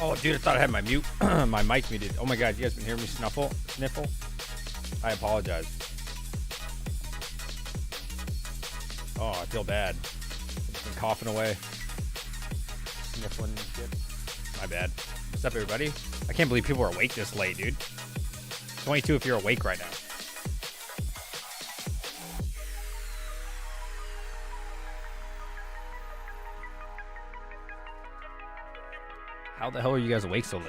Oh, dude, I thought I had my my mic muted. Oh my God, you guys been hearing me sniffle? I apologize. Oh, I feel bad. I've been coughing away. Sniffling and shit. My bad. What's up, everybody? I can't believe people are awake this late, dude. 22 if you're awake right now. How the hell are you guys awake so late?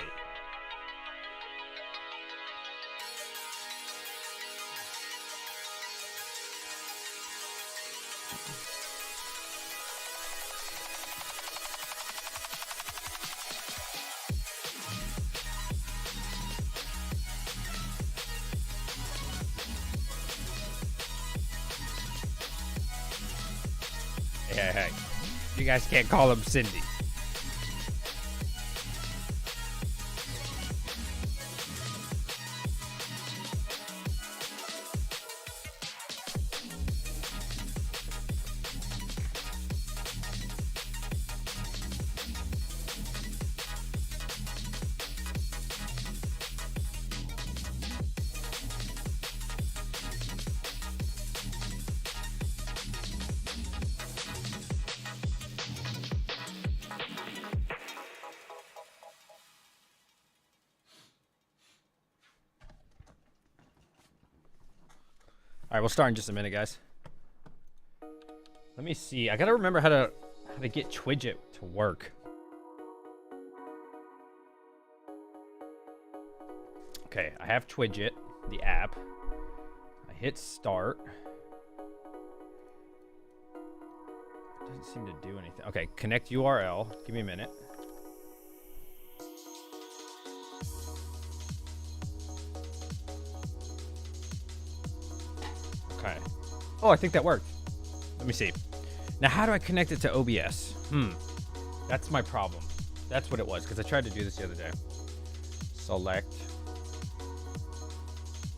Hey. You guys can't call him Cindy. All right, we'll start in just a minute, guys. Let me see. I gotta remember how to get Twidget to work. Okay, I have Twidget, the app. I hit start. It doesn't seem to do anything. Okay, connect URL. Give me a minute. Okay. Oh, I think that worked. Let me see. Now, how do I connect it to OBS? That's my problem. That's what it was, because I tried to do this the other day. Select.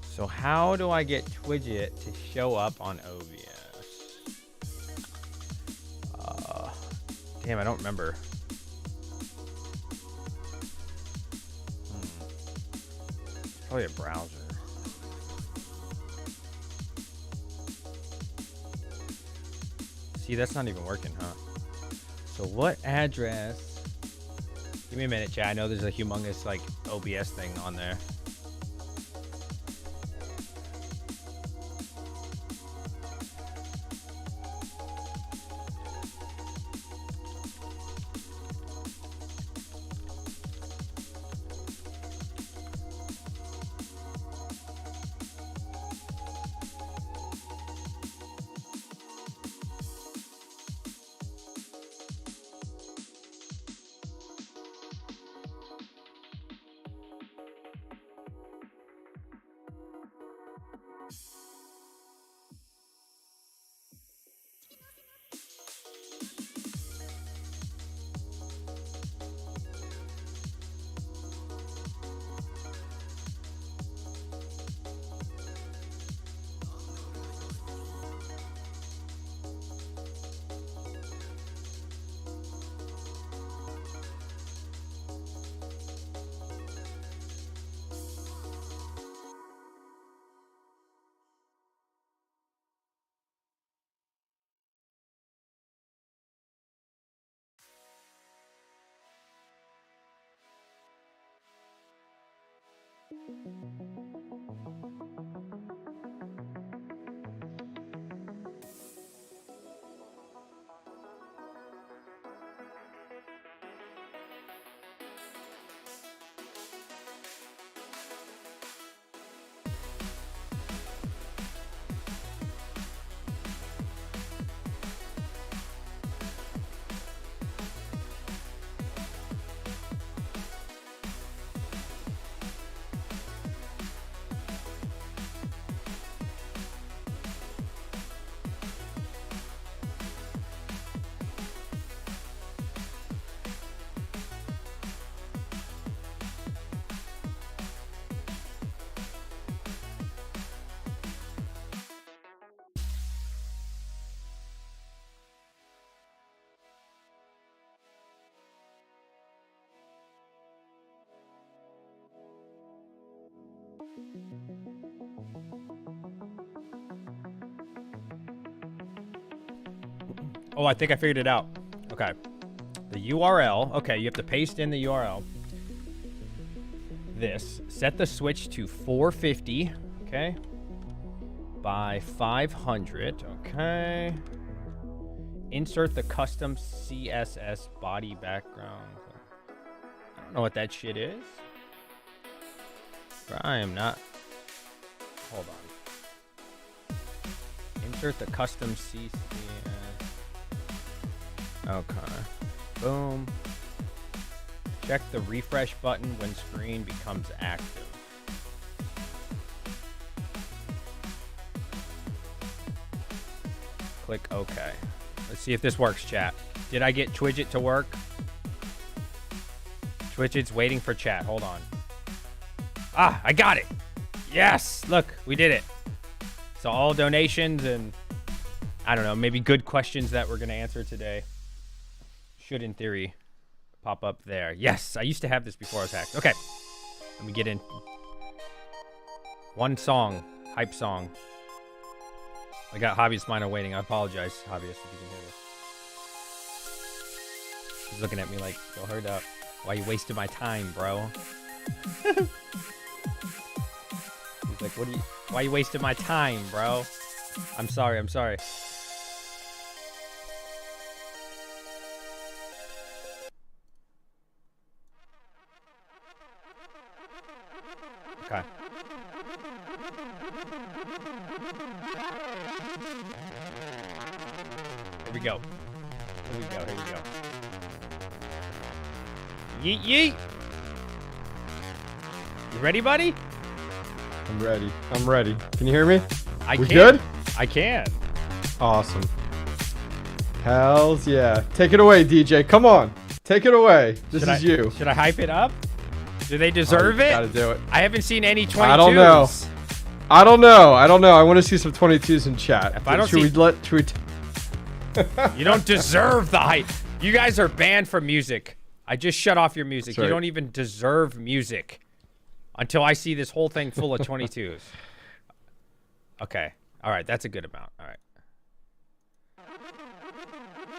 So how do I get Twidget to show up on OBS? Damn, I don't remember. Probably a browser. See, that's not even working, huh? So what address? Give me a minute, chat. I know there's a humongous like OBS thing on there. Oh, I think I figured it out. Okay. The URL. Okay, you have to paste in the URL. This. Set the switch to 450. Okay. By 500. Okay. Insert the custom CSS body background. I don't know what that shit is. I am not. Hold on. Insert the custom CSS. Okay. Boom. Check the refresh button when screen becomes active. Click OK. Let's see if this works, chat. Did I get Twidget to work? Twidget's waiting for chat. Hold on. Ah, I got it. Yes. Look, we did it. So all donations and, I don't know, maybe good questions that we're going to answer today should, in theory, pop up there. Yes, I used to have this before I was hacked. Okay. Let me get in. One song. Hype song. I got Hobbyist Miner waiting. I apologize, Hobbyist, if you can hear this. He's looking at me like, yo, hurry up. Why you wasting my time, bro? He's like, why you wasting my time, bro? I'm sorry, I'm sorry. Okay. Here we go. Here we go, here we go. Yeet, yeet. You ready, buddy? I'm ready. I'm ready. Can you hear me? We can. Good? I can. Awesome. Hells yeah. Take it away, DJ. Come on. Take it away. This is you. Should I hype it up? Do they deserve it? Gotta do it. I haven't seen any 22s. I don't know. I don't know. I don't know. I want to see some 22s in chat. If I don't should we You don't deserve the hype. You guys are banned from music. I just shut off your music. That's right. You don't even deserve music until I see this whole thing full of 22s. Okay. All right. That's a good amount. All right.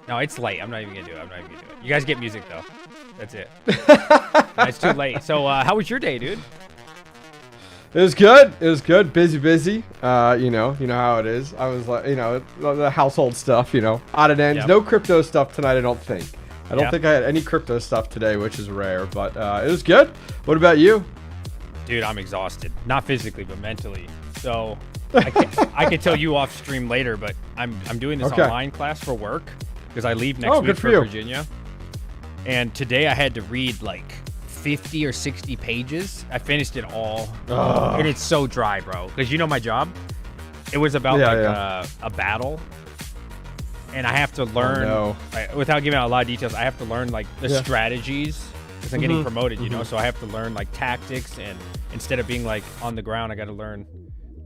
No, it's late. I'm not even going to do it. I'm not even going to do it. You guys get music, though. That's it. No, it's too late. So, how was your day, dude? It was good. It was good. Busy. You know how it is. I was like, the household stuff, odd and ends. Yep. No crypto stuff tonight, I don't think. I don't think I had any crypto stuff today, which is rare, but it was good. What about you? Dude, I'm exhausted. Not physically, but mentally. So, I can tell you off stream later, but I'm doing this online class for work because I leave next week for Virginia. And today I had to read like 50 or 60 pages. I finished it all. And it's so dry, bro. Because you know my job? It was about a battle. And I have to learn, without giving out a lot of details, I have to learn like the strategies because I'm getting promoted, you know? So I have to learn like tactics, and instead of being like on the ground, I got to learn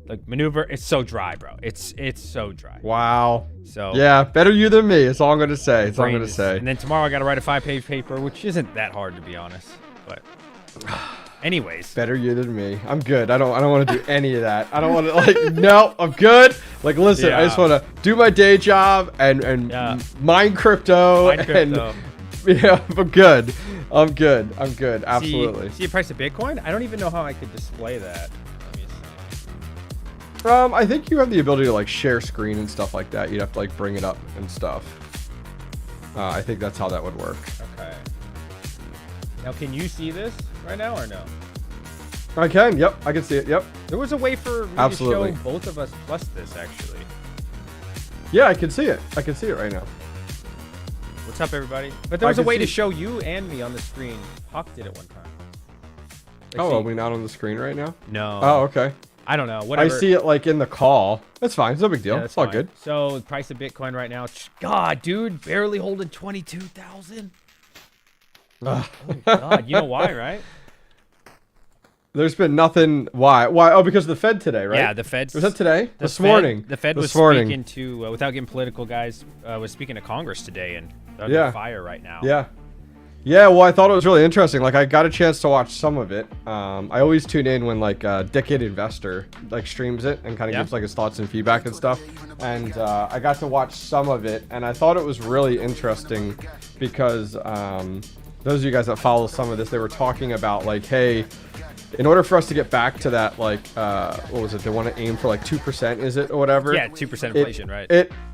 like maneuver. It's so dry, bro. It's so dry. Wow. So yeah, better you than me. That's all I'm going to say. That's all I'm going to say. And then tomorrow I got to write a 5-page paper, which isn't that hard to be honest. But anyways, better you than me. I'm good. I don't want to do any of that. I don't want to no, I'm good. Like listen, I just want to do my day job and mine crypto. And I'm good. I'm good. Absolutely. See the price of Bitcoin? I don't even know how I could display that. Let me see. I think you have the ability to like share screen and stuff like that. You'd have to like bring it up and stuff. I think that's how that would work. Okay. Now, can you see this right now or no? I can. Yep, I can see it. Yep. There was a way for me to show both of us plus this, actually. Yeah, I can see it. I can see it right now. What's up, everybody? But there was a way to show you and me on the screen. Hawk did it one time. Like, are we not on the screen right now? No. Oh, okay. I don't know. Whatever. I see it like in the call. That's fine. It's no big deal. It's all good. So, the price of Bitcoin right now. God, dude, barely holding 22,000. Oh, God. You know why, right? There's been nothing. Why? Oh, because of the Fed today, right? Yeah, the Fed. Was that today? This morning. The Fed was speaking to, without getting political, guys, was speaking to Congress today, and they're under fire right now. Yeah. Yeah, well, I thought it was really interesting. Like, I got a chance to watch some of it. I always tune in when like Decade Investor like streams it and kind of gives like his thoughts and feedback and stuff. And I got to watch some of it, and I thought it was really interesting because those of you guys that follow some of this, they were talking about like, hey, in order for us to get back to that, like, what was it? They want to aim for like 2%, is it, or whatever? Yeah, 2% inflation, right?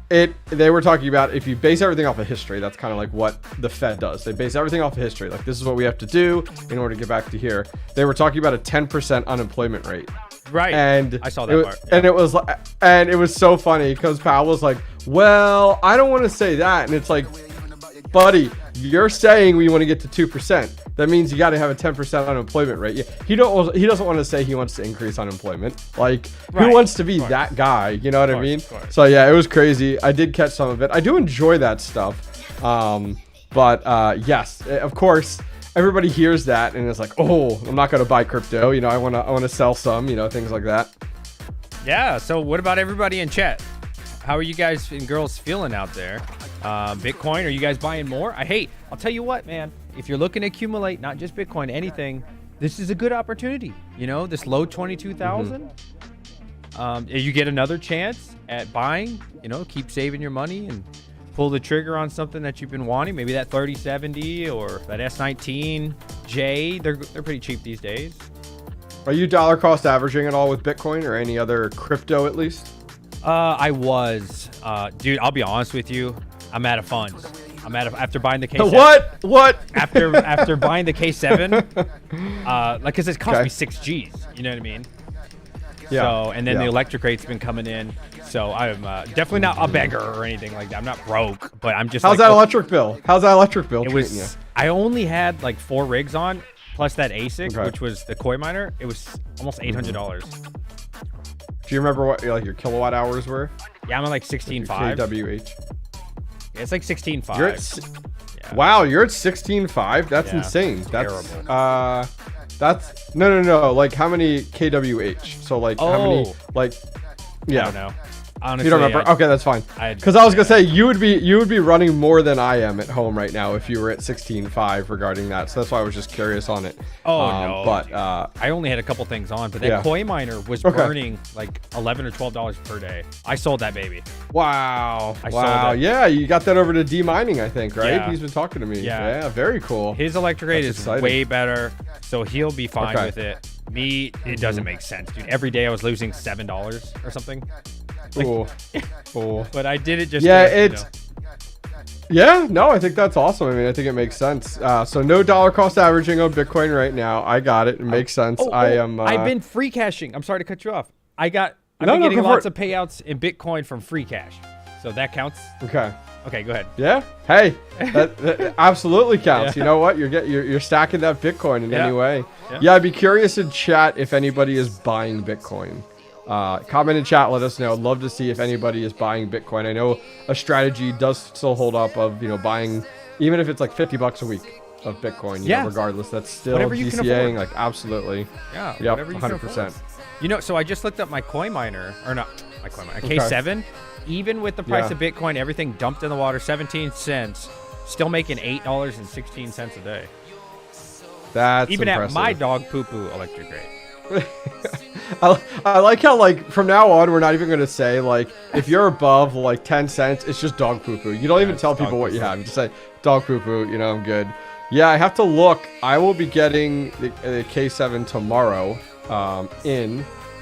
They were talking about if you base everything off of history, that's kind of like what the Fed does. They base everything off of history. Like, this is what we have to do in order to get back to here. They were talking about a 10% unemployment rate. Right. And I saw that part. Yeah. And it was so funny because Powell was like, well, I don't want to say that. And it's like, buddy, you're saying we want to get to 2%. That means you got to have a 10% unemployment rate. Yeah, he doesn't want to say he wants to increase unemployment. Like, who wants to be that guy? You know what I mean? So yeah, it was crazy. I did catch some of it. I do enjoy that stuff. But yes, of course, everybody hears that and is like, oh, I'm not going to buy crypto. You know, I want to sell some. You know, things like that. Yeah. So what about everybody in chat? How are you guys and girls feeling out there? Bitcoin, are you guys buying more? I'll tell you what, man. If you're looking to accumulate, not just Bitcoin, anything, this is a good opportunity. You know, this low 22,000. You get another chance at buying. You know, keep saving your money and pull the trigger on something that you've been wanting. Maybe that 3070 or that S19J. They're pretty cheap these days. Are you dollar cost averaging at all with Bitcoin or any other crypto at least? I was, dude. I'll be honest with you. I'm out of funds. After buying the K7. What? After buying the K7, like, cause it cost me 6 G's. You know what I mean? Yeah. So, and then the electric rate's been coming in. So I'm definitely not a beggar or anything like that. I'm not broke, but I'm just. How's that electric bill? It was. I only had like 4 rigs on, plus that ASIC, which was the Koi miner. It was almost $800. Do you remember what like your kilowatt hours were? Yeah, I'm at like 16.5. kWh. Yeah, it's like 16.5. Wow, you're at 16.5. That's insane. That's terrible. That's no. Like how many kWh? So like how many like? Yeah. I don't know. Honestly, you don't remember? Okay, that's fine. Because I was gonna say you would be running more than I am at home right now if you were at 16.5 regarding that. So that's why I was just curious on it. Oh no! But I only had a couple things on, but that Koi miner was burning like $11 or $12 per day. I sold that baby. Wow! Wow! Yeah, you got that over to demining, I think, right? Yeah. He's been talking to me. Yeah, very cool. His electric rate is way better, so he'll be fine with it. Me, it doesn't make sense, dude. Every day I was losing $7 or something. Like, but I did it just no, I think that's awesome. I mean, I think it makes sense. So no dollar cost averaging on Bitcoin right now. I got it. It makes sense. I've been free cashing. I'm sorry to cut you off. I've been getting lots of payouts in Bitcoin from free cash, so that counts. Okay, go ahead. Yeah. Hey, that absolutely counts. You know what? You're stacking that Bitcoin in any way. Yeah, I'd be curious in chat if anybody is buying Bitcoin. Comment in chat, let us know. I'd love to see if anybody is buying Bitcoin. I know a strategy does still hold up of, buying, even if it's like $50 a week of Bitcoin, regardless, that's still whatever you can afford. Like, absolutely. Yeah, yep, whatever you 100%. Can afford. So I just looked up my coin miner, or not my coin miner, K7. Even with the price of Bitcoin, everything dumped in the water, 17 cents, still making $8.16 a day. That's even impressive. At my dog poo-poo electric rate. I like how, like, from now on, we're not even going to say, like, if you're above, like, 10 cents, it's just dog poo-poo. You don't even tell people what you have. You just say, dog poo-poo, I'm good. Yeah, I have to look. I will be getting the K7 tomorrow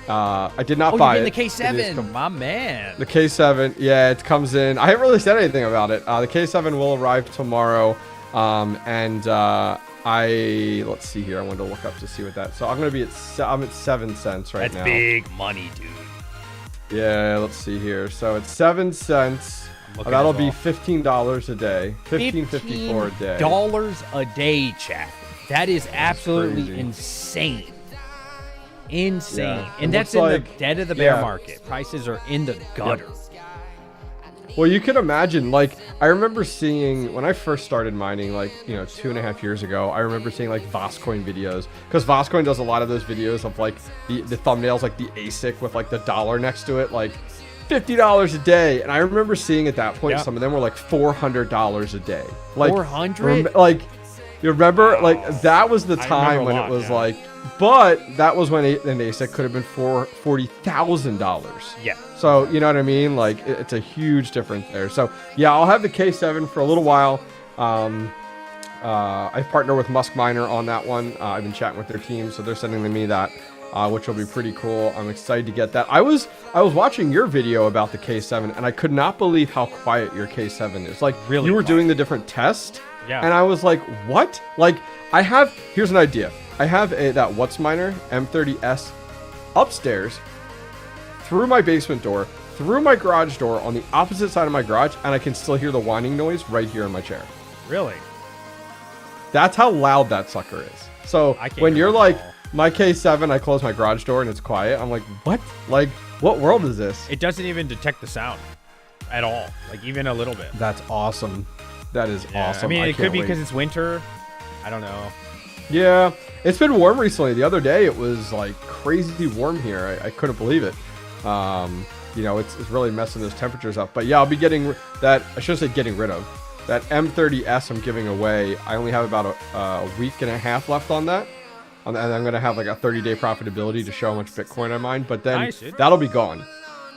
I did not buy it. The K7, my man. The K7, yeah, it comes in. I haven't really said anything about it. The K7 will arrive tomorrow, let's see here. I wanted to look up to see what that. So I'm gonna be I'm at 7 cents right now. That's big money, dude. Yeah, let's see here. So it's 7 cents. That'll be $15 a day. $15.54 a day. $15 a day, chat. That is absolutely insane. And that's in the dead of the bear market. Prices are in the gutter. Well, you can imagine, like, I remember seeing, when I first started mining, like, 2.5 years ago, I remember seeing, like, Voscoin videos. Because Voscoin does a lot of those videos of, like, the thumbnails, like, the ASIC with, like, the dollar next to it, like, $50 a day. And I remember seeing at that point, some of them were, like, $400 a day. Like, 400? Like, You remember, like, that was the time when it was like, but that was when an ASIC could have been for $40,000. Yeah. So, you know what I mean? Like, it's a huge difference there. So, yeah, I'll have the K7 for a little while. I partner with Musk Miner on that one. I've been chatting with their team, so they're sending me that, which will be pretty cool. I'm excited to get that. I was watching your video about the K7, and I could not believe how quiet your K7 is. Like, really, you were doing the different tests, and I was like, what? Like, here's an idea. I have that What's Miner M30S upstairs, through my basement door, through my garage door, on the opposite side of my garage, and I can still hear the whining noise right here in my chair. Really? That's how loud that sucker is. So when you're like, my K7, I close my garage door and it's quiet, I'm like, what? Like, what world is this? It doesn't even detect the sound at all, like even a little bit. That's awesome. That is awesome. I mean, it could be because it's winter. I don't know. Yeah, it's been warm recently. The other day, it was like crazy warm here. I couldn't believe it. You know, it's really messing those temperatures up. But yeah, I'll be getting that. I should say getting rid of that M30S. I'm giving away. I only have about a week and a half left on that, and I'm gonna have like a 30-day profitability to show how much Bitcoin I mine. But then that'll be gone.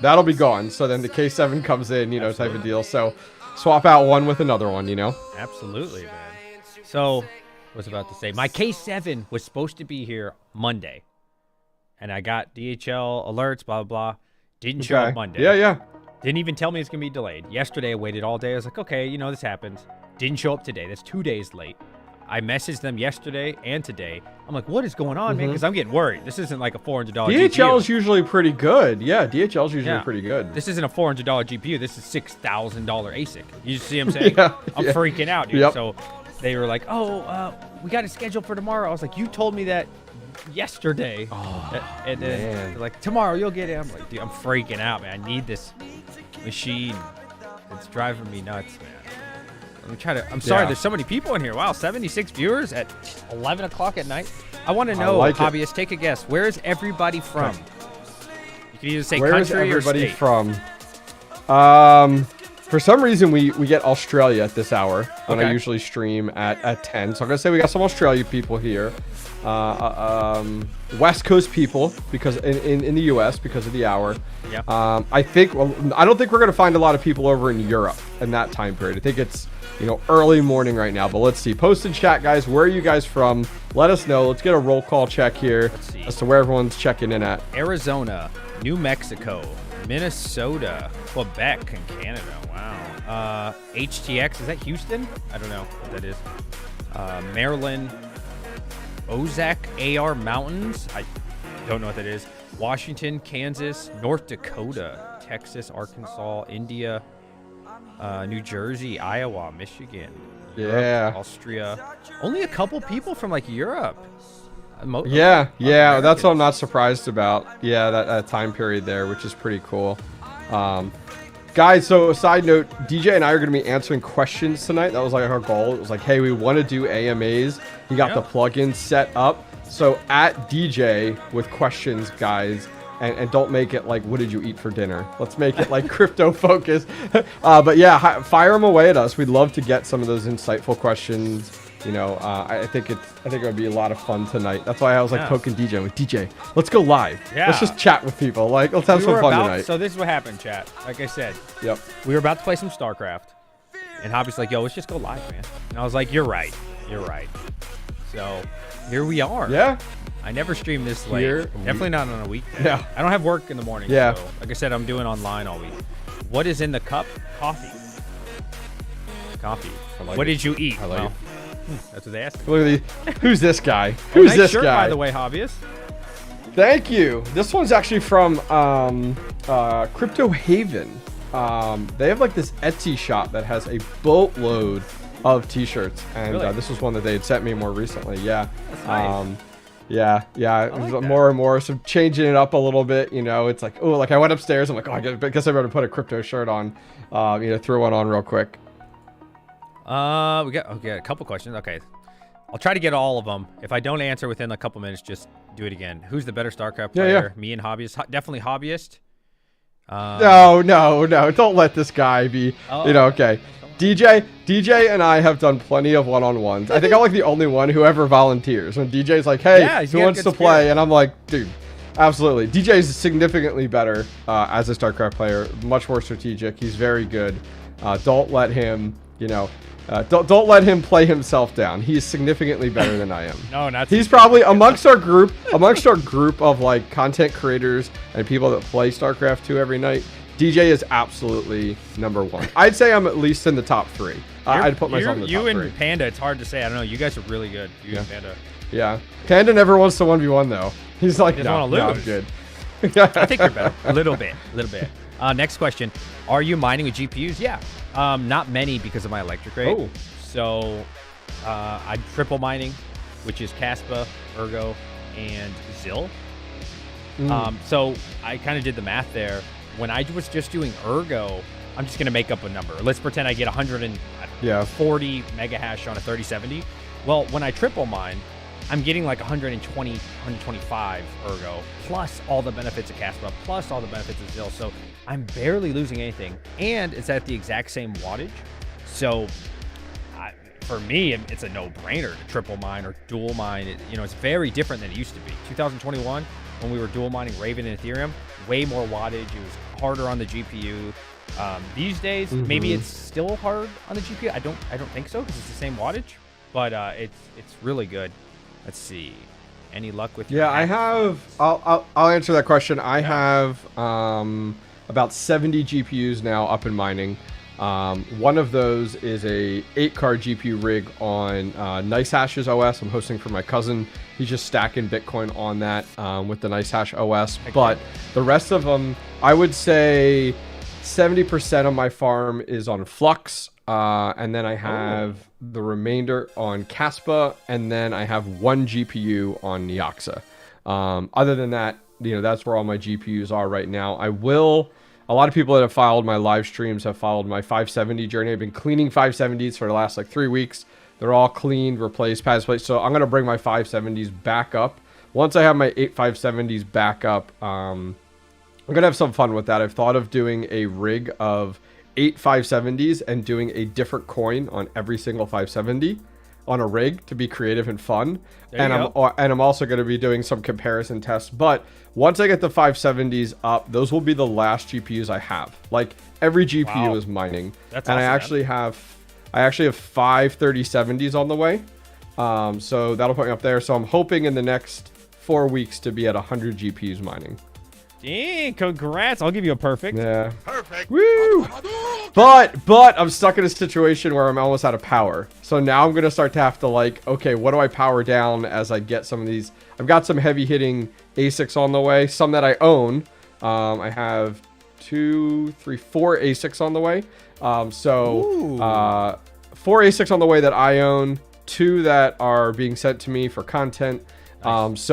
That'll be gone. So then the K7 comes in, you know, type of deal. So swap out one with another one, you know. Absolutely, man. So. Was about to say my K7 was supposed to be here Monday, and I got DHL alerts, blah blah blah. Didn't show up Monday. Yeah. Didn't even tell me it's gonna be delayed. Yesterday I waited all day. I was like, okay, you know, this happens. Didn't show up today. That's 2 days late. I messaged them yesterday and today. I'm like, what is going on, man? Because I'm getting worried. This isn't like a $400 DHL is usually pretty good. Yeah, DHL is usually pretty good. This isn't a $400 GPU. This is $6,000 ASIC. You see what I'm saying? I'm freaking out, dude. So they were like, oh, we got it scheduled for tomorrow. I was like, you told me that yesterday. And then they're like, tomorrow you'll get it. I'm like, dude, I'm freaking out, man. I need this machine. It's driving me nuts, man. I'm sorry, there's so many people in here. Wow, 76 viewers at 11 o'clock at night. I want to know, Hobbyist, take a guess. Where is everybody from? You can either say country or state. Where is everybody from? For some reason, we get Australia at this hour when I usually stream at 10. So I'm going to say we got some Australia people here. West Coast people, because in the U.S. because of the hour. Yeah. I don't think we're going to find a lot of people over in Europe in that time period. I think it's, you know, early morning right now. But let's see. Post in chat, guys. Where are you guys from? Let us know. Let's get a roll call check here as to where everyone's checking in at. Arizona, New Mexico, Minnesota, Quebec, and Canada. Wow. HTX, is that Houston? I don't know what that is. Maryland, Ozark AR Mountains. I don't know what that is. Washington, Kansas, North Dakota, Texas, Arkansas, India, New Jersey, Iowa, Michigan. Europe, Austria. Only a couple people from like Europe. Yeah, that's what I'm not surprised about. Yeah, that time period there, which is pretty cool. Guys, so a side note, DJ and I are going to be answering questions tonight. That was like our goal. It was like, hey, we want to do AMAs. He got the plugin set up. So at DJ with questions, guys, and don't make it like, what did you eat for dinner? Let's make it like crypto focused. But yeah, fire them away at us. We'd love to get some of those insightful questions. You know, I think it would be a lot of fun tonight. That's why I was like poking DJ with DJ. Let's go live. Yeah. Let's just chat with people. Like, let's have some fun tonight. So this is what happened, chat. Like I said. Yep. We were about to play some StarCraft, and Hobby's like, "Yo, let's just go live, man." And I was like, "You're right. You're right." So here we are. Yeah. I never stream this late. Definitely not on a weekday. Yeah. I don't have work in the morning. Yeah. So, like I said, I'm doing online all week. What is in the cup? Coffee. Coffee. What did you eat? That's what they asked. Look at these. Who's this guy? Who's this shirt, guy? By the way, Hobbyist. Thank you. This one's actually from Crypto Haven. They have like this Etsy shop that has a boatload of t-shirts, and this was one that they had sent me more recently. Yeah. That's nice. Yeah. Like more and more, so changing it up a little bit. You know, it's like, oh, like I went upstairs. I'm like, oh, I guess I better put a crypto shirt on. You know, throw one on real quick. We got a couple questions. Okay, I'll try to get all of them. If I don't answer within a couple minutes, just do it again. Who's the better StarCraft player? Me and Hobbyist. Definitely Hobbyist. No. Don't let this guy be. You know, okay. DJ and I have done plenty of one-on-ones. I think I'm like the only one who ever volunteers. When DJ's like, hey, who wants to play? And I'm like, dude, absolutely. DJ is significantly better as a StarCraft player, much more strategic. He's very good. Don't let him, don't let him play himself down. He's significantly better than I am. No, not. He's probably amongst our group of like content creators and people that play StarCraft 2 every night. DJ is absolutely number one. I'd say I'm at least in the top 3. I'd put myself in the top 3. You and Panda, it's hard to say. I don't know. You guys are really good. You and Panda. Yeah. Panda never wants to 1v1 though. He's like, no, I'm good. I think you're better. A little bit. Next question. Are you mining with GPUs? Yeah. Not many because of my electric rate. Oh. So I'm triple mining, which is Caspa, Ergo, and Zill. So I kind of did the math there. When I was just doing Ergo, I'm just going to make up a number. Let's pretend I get 140 mega hash on a 3070. Well, when I triple mine, I'm getting like 120, 125 Ergo, plus all the benefits of Caspa, plus all the benefits of Zill. So I'm barely losing anything. And it's at the exact same wattage. So for me, it's a no-brainer to triple mine or dual mine. It's very different than it used to be. 2021, when we were dual mining Raven and Ethereum, way more wattage. It was harder on the GPU. These days, maybe it's still hard on the GPU. I don't think so because it's the same wattage, but it's really good. Let's see. Any luck with your I have. I'll answer that question. I have about 70 GPUs now up and mining. One of those is a 8-card GPU rig on NiceHash's OS. I'm hosting for my cousin. He's just stacking Bitcoin on that with the NiceHash OS. But the rest of them, I would say 70% of my farm is on Flux. And then I have the remainder on Caspa. And then I have 1 GPU on Nyaxa. Other than that, that's where all my GPUs are right now. A lot of people that have followed my live streams have followed my 570 journey. I've been cleaning 570s for the last like 3 weeks. They're all cleaned, replaced, pads placed. So I'm going to bring my 570s back up. Once I have my 8 570s back up, I'm going to have some fun with that. I've thought of doing a rig of 8 570s and doing a different coin on every single 570 on a rig to be creative and fun. And I'm also going to be doing some comparison tests. But once I get the 570s up, those will be the last GPUs I have. Like every GPU is mining. That's and awesome, I actually have 5 3070s on the way. So that'll put me up there. So I'm hoping in the next 4 weeks to be at 100 GPUs mining. Dang, congrats. I'll give you a perfect. Yeah. Perfect. Woo! But I'm stuck in a situation where I'm almost out of power. So now I'm going to start to have to okay, what do I power down as I get some of these? I've got some heavy hitting ASICs on the way, some that I own. I have 4 ASICs on the way. 4 ASICs on the way that I own, 2 that are being sent to me for content. Nice.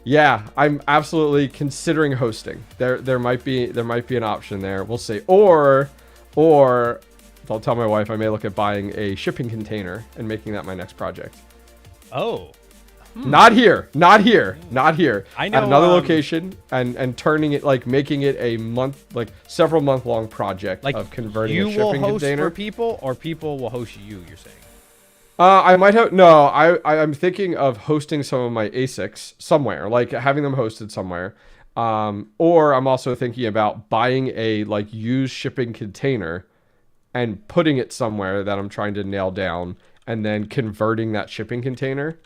Yeah, I'm absolutely considering hosting. There might be an option there. We'll see. Or I'll tell my wife I may look at buying a shipping container and making that my next project. Oh. Not here. I know at another location and turning it making it a several month long project of converting a shipping container. You will host for people or people will host you, you're saying? I might have I'm thinking of hosting some of my ASICs somewhere, having them hosted somewhere. Or I'm also thinking about buying a used shipping container and putting it somewhere that I'm trying to nail down, and then converting that shipping container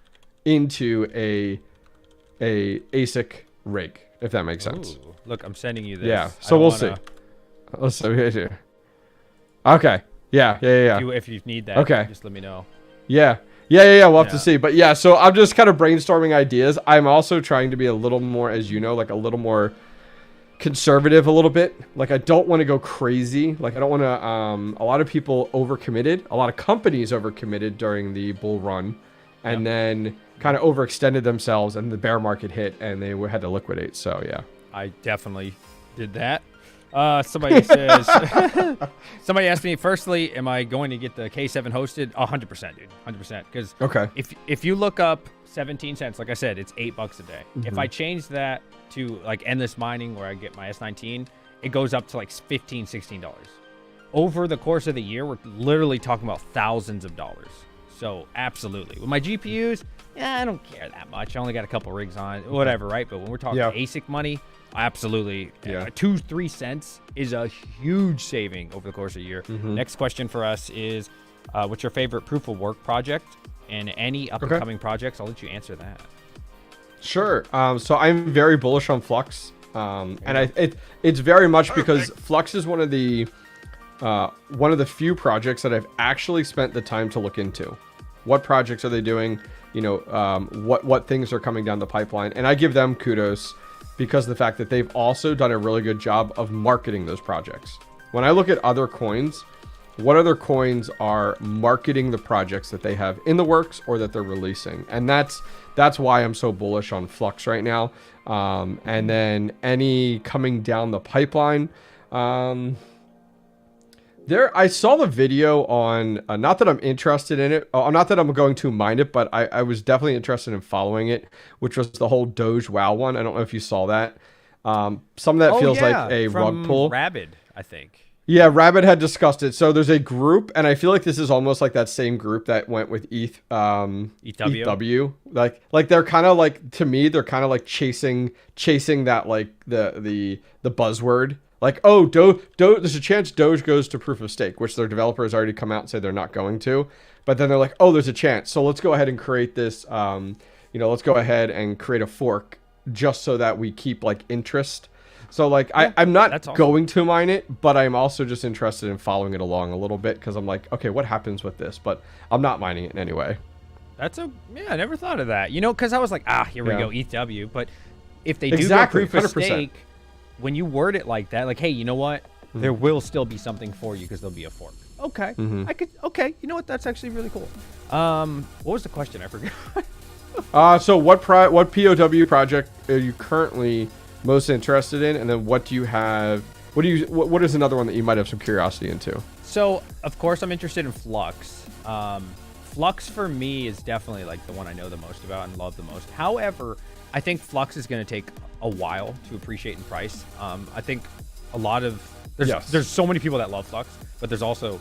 into a ASIC rig, if that makes sense. Ooh, look, I'm sending you this. Yeah, so we'll see. Let's see here. Okay. Yeah. If you need that, just let me know. Yeah. We'll have to see. But yeah, so I'm just kind of brainstorming ideas. I'm also trying to be a little more, as you know, a little more conservative a little bit. I don't want to go crazy. I don't want to, a lot of people overcommitted. A lot of companies overcommitted during the bull run and then kind of overextended themselves, and the bear market hit and they had to liquidate. So yeah. I definitely did that. Somebody says, somebody asked me, firstly, am I going to get the K7 hosted? 100%, dude. 100%. Because if you look up 17 cents, like I said, it's $8 a day. If I change that to endless mining where I get my S19, it goes up to $15, $16. over the course of the year, we're literally talking about thousands of dollars. So absolutely. With my GPUs, yeah, I don't care that much. I only got a couple rigs on, whatever, right? But when we're talking ASIC money, absolutely. 2-3 cents is a huge saving over the course of a year. Next question for us is, what's your favorite proof of work project and any up and coming projects? I'll let you answer that. Sure. So I'm very bullish on Flux. And it's very much because Flux is one of the few projects that I've actually spent the time to look into. What projects are they doing? You know, what things are coming down the pipeline? And I give them kudos because of the fact that they've also done a really good job of marketing those projects. When I look at other coins, what other coins are marketing the projects that they have in the works or that they're releasing? And that's why I'm so bullish on Flux right now. And then any coming down the pipeline, I saw the video on, not that I'm interested in it, not that I'm going to mind it, but I was definitely interested in following it, which was the whole Doge WoW one. I don't know if you saw that. Some of that feels like a rug pull. Rabid, I think. Yeah, Rabbit had discussed it. So there's a group, and I feel like this is almost like that same group that went with ETHW. Like they're kind of like, to me, they're kind of like chasing that, like the buzzword. Like, oh, there's a chance Doge goes to proof of stake, which their developers already come out and say they're not going to. But then they're like, oh, there's a chance. So let's go ahead and create this, let's go ahead and create a fork just so that we keep like interest. So like, I'm not going to mine it, but I'm also just interested in following it along a little bit because I'm like, okay, what happens with this? But I'm not mining it in any way. I never thought of that. You know, because I was like, here we go, ETHW. But if they do go proof of 100%. Stake, when you word it like that, like, hey, you know what? There will still be something for you because there'll be a fork. Okay, you know what? That's actually really cool. What was the question? I forgot. So what POW project are you currently most interested in, and then what do you have? What is another one that you might have some curiosity into? So of course I'm interested in Flux. Flux for me is definitely like the one I know the most about and love the most. However, I think Flux is going to take a while to appreciate in price. I think a lot of there's so many people that love Flux, but there's also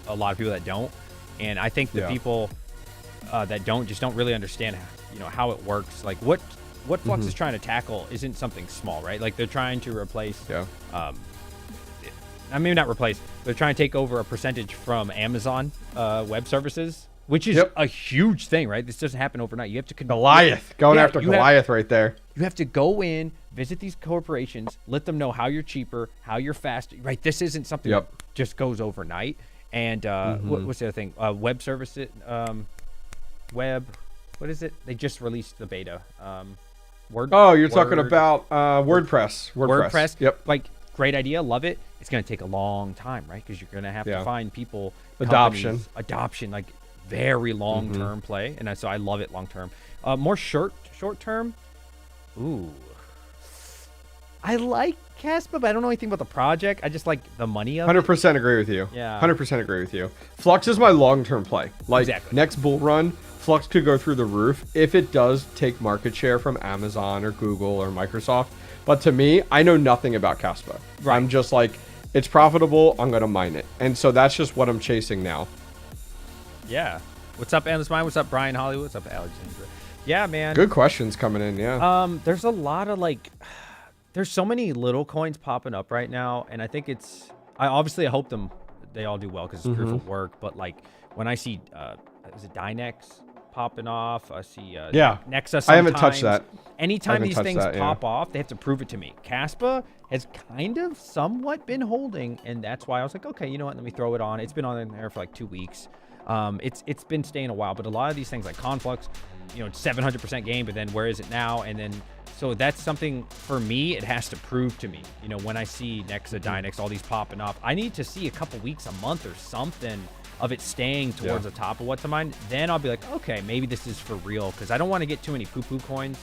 a lot of people that don't, and I think the people that don't really understand how it works. Like what Flux is trying to tackle isn't something small, right? Like they're trying to replace, maybe not replace, they're trying to take over a percentage from Amazon web services, which is a huge thing, right? This doesn't happen overnight. You have to Goliath after Goliath right there. You have to go in, visit these corporations, let them know how you're cheaper, how you're faster, right? This isn't something that just goes overnight. And what's the other thing? Web services, what is it? They just released the beta. You're talking about WordPress. WordPress. Yep. Like, great idea. Love it. It's going to take a long time, right? Because you're going to have to find people. Adoption, like very long-term play. And so I love it long-term. More short-term. Ooh. I like Caspa, but I don't know anything about the project. I just like the money of 100% agree with you. Yeah. 100% agree with you. Flux is my long-term play. Like, next bull run, Flux could go through the roof if it does take market share from Amazon or Google or Microsoft. But to me, I know nothing about Caspa. Right. I'm just like, it's profitable, I'm going to mine it. And so that's just what I'm chasing now. Yeah. What's up, Endless Mind? What's up, Brian Hollywood? What's up, Alexandra? Yeah, man. Good questions coming in, yeah. There's a lot of there's so many little coins popping up right now. And I think I hope they all do well because it's proof of work. But like when I see, is it Dynex popping off? I see Nexa sometimes. I haven't touched that. Anytime these things pop off, they have to prove it to me. Caspa has kind of somewhat been holding, and that's why I was like, okay, you know what? Let me throw it on. It's been on there for like 2 weeks. It's been staying a while, but a lot of these things like Conflux, 700% gain, but then where is it now? And then so that's something for me. It has to prove to me. When I see Nexa, Dynex, all these popping up, I need to see a couple weeks, a month, or something of it staying towards the top of what's in mine. Then I'll be like, okay, maybe this is for real, because I don't want to get too many poo-poo coins.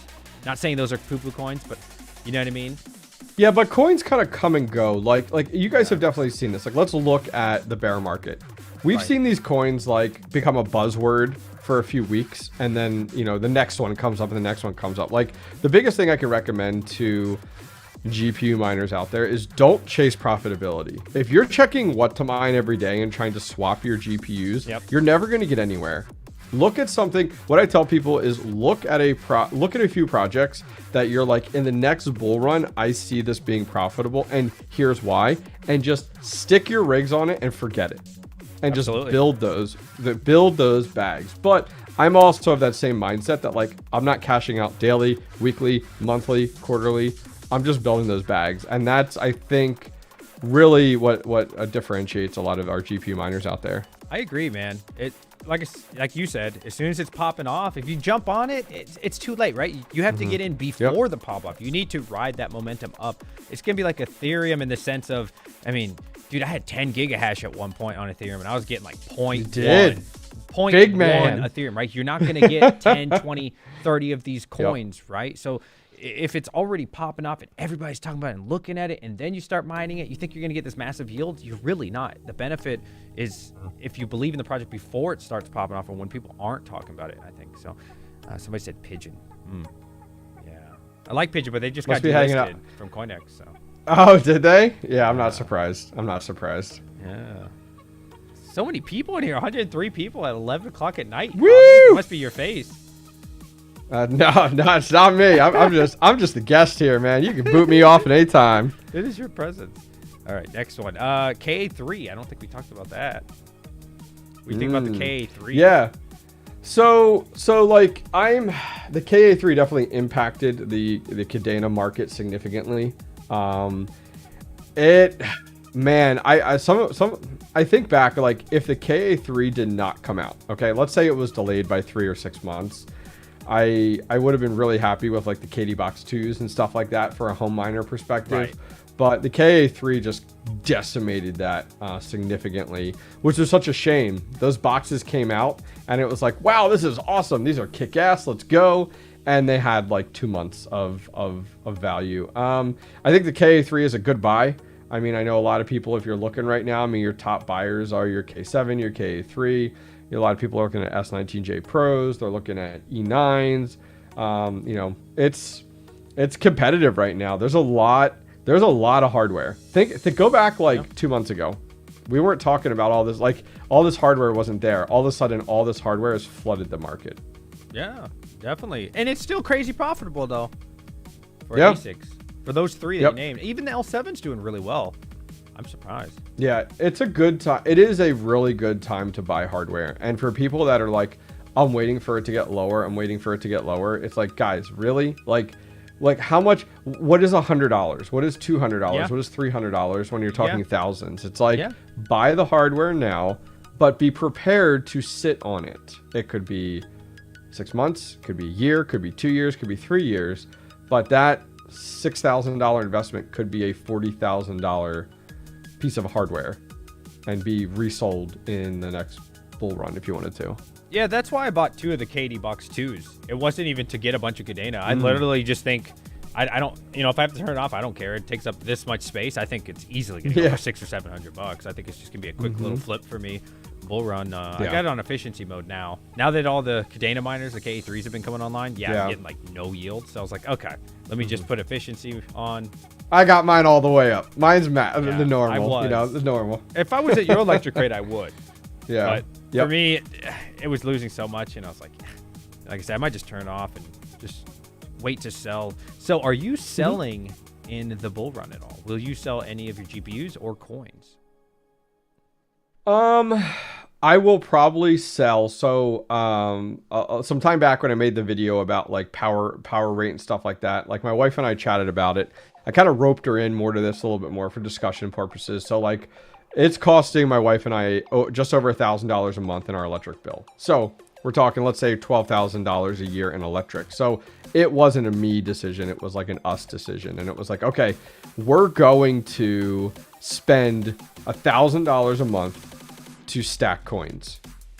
Not saying those are poo-poo coins, but you know what I mean? Yeah, but coins kind of come and go. Like you guys have definitely seen this. Like, let's look at the bear market. We've seen these coins like become a buzzword for a few weeks, and then the next one comes up and the next one comes up. Like, the biggest thing I can recommend to GPU miners out there is don't chase profitability. If you're checking what to mine every day and trying to swap your GPUs, you're never going to get anywhere. Look at something. What I tell people is look at a few projects that you're like, in the next bull run, I see this being profitable, and here's why. And just stick your rigs on it and forget it, and just build those bags. But I'm also of that same mindset that like I'm not cashing out daily, weekly, monthly, quarterly. I'm just building those bags, and that's, I think, really what differentiates a lot of our GPU miners out there. I agree, man. It like you said, as soon as it's popping off, if you jump on it, it's too late, right? You have to get in before the pop off. You need to ride that momentum up. It's gonna be like Ethereum in the sense of, I mean, dude, I had 10 gigahash at one point on Ethereum, and I was getting like 0.1. Big man Ethereum, right? You're not going to get 10, 20, 30 of these coins, right? So if it's already popping off and everybody's talking about it and looking at it, and then you start mining it, you think you're going to get this massive yield? You're really not. The benefit is if you believe in the project before it starts popping off, and when people aren't talking about it, I think. So somebody said Pigeon. Yeah. I like Pigeon, but they just got delisted from CoinEx. So. Oh, did they? Yeah, I'm not surprised. I'm not surprised. Yeah. So many people in here, 103 people at 11 o'clock at night. Woo! It must be your face. No, it's not me. I'm just the guest here, man. You can boot me off at any time. It is your presence. All right, next one. KA3. I don't think we talked about that. We think about the KA3. Yeah. So like the KA3 definitely impacted the Cadena market significantly. Man, I think back, like if the KA3 did not come out, okay, let's say it was delayed by 3 or 6 months, I would have been really happy with like the KD Box 2s and stuff like that for a home miner perspective. Right. But the KA3 just decimated that significantly, which was such a shame. Those boxes came out and it was like, wow, this is awesome. These are kick-ass. Let's go. And they had like 2 months of value. I think the KA3 is a good buy. I mean, I know a lot of people, if you're looking right now, I mean, your top buyers are your K7, your KA3. A lot of people are looking at S19J Pros. They're looking at E9s. You know, it's competitive right now. There's a lot of hardware. Go back like 2 months ago. We weren't talking about all this. Like all this hardware wasn't there. All of a sudden, all this hardware has flooded the market. Yeah, definitely. And it's still crazy profitable though. For ASICs. For those three that you named. Even the L7's doing really well. I'm surprised. Yeah, it's a good time. It is a really good time to buy hardware. And for people that are like, I'm waiting for it to get lower. I'm waiting for it to get lower. It's like, guys, really? Like how much? What is $100? What is $200? Yeah. What is $300 when you're talking thousands? It's like, buy the hardware now, but be prepared to sit on it. It could be 6 months, could be a year, could be 2 years, could be 3 years. But that $6,000 investment could be a $40,000 piece of hardware and be resold in the next bull run if you wanted to. Yeah, that's why I bought 2 of the KD Box 2s. It wasn't even to get a bunch of Cadena. I literally just think, I don't, you know, if I have to turn it off, I don't care. It takes up this much space. I think it's easily going to go for $600 or $700. I think it's just going to be a quick little flip for me. Bull run. I got it on efficiency mode now. Now that all the Cadena miners, the KA3s have been coming online, I'm getting like no yield. So I was like, okay, let me just put efficiency on. I got mine all the way up. Mine's the normal. You know, the normal. If I was at your electric rate, I would. Yeah. But for me, it was losing so much, and I was like I said, I might just turn it off and just wait to sell. So are you selling in the bull run at all? Will you sell any of your GPUs or coins? I will probably sell. So, some time back when I made the video about like power rate and stuff like that, like my wife and I chatted about it. I kind of roped her in more to this a little bit more for discussion purposes. So like it's costing my wife and I just over $1,000 a month in our electric bill. So we're talking, let's say $12,000 a year in electric. So it wasn't a me decision. It was like an us decision. And it was like, okay, we're going to spend $1,000 a month to stack coins.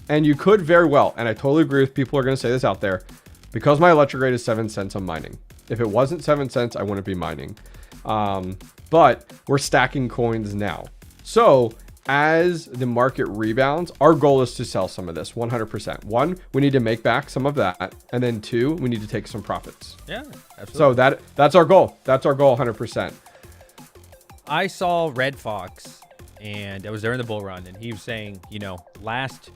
And you could very well, and I totally agree with people who are going to say this out there, because my electric rate is 7 cents, I'm mining. If it wasn't 7 cents, I wouldn't be mining. But we're stacking coins now. So as the market rebounds, our goal is to sell some of this 100%. One, we need to make back some of that. And then two, we need to take some profits. Yeah, absolutely. So that's our goal. That's our goal 100%. I saw Red Fox, and I was during the bull run, and he was saying, you know, last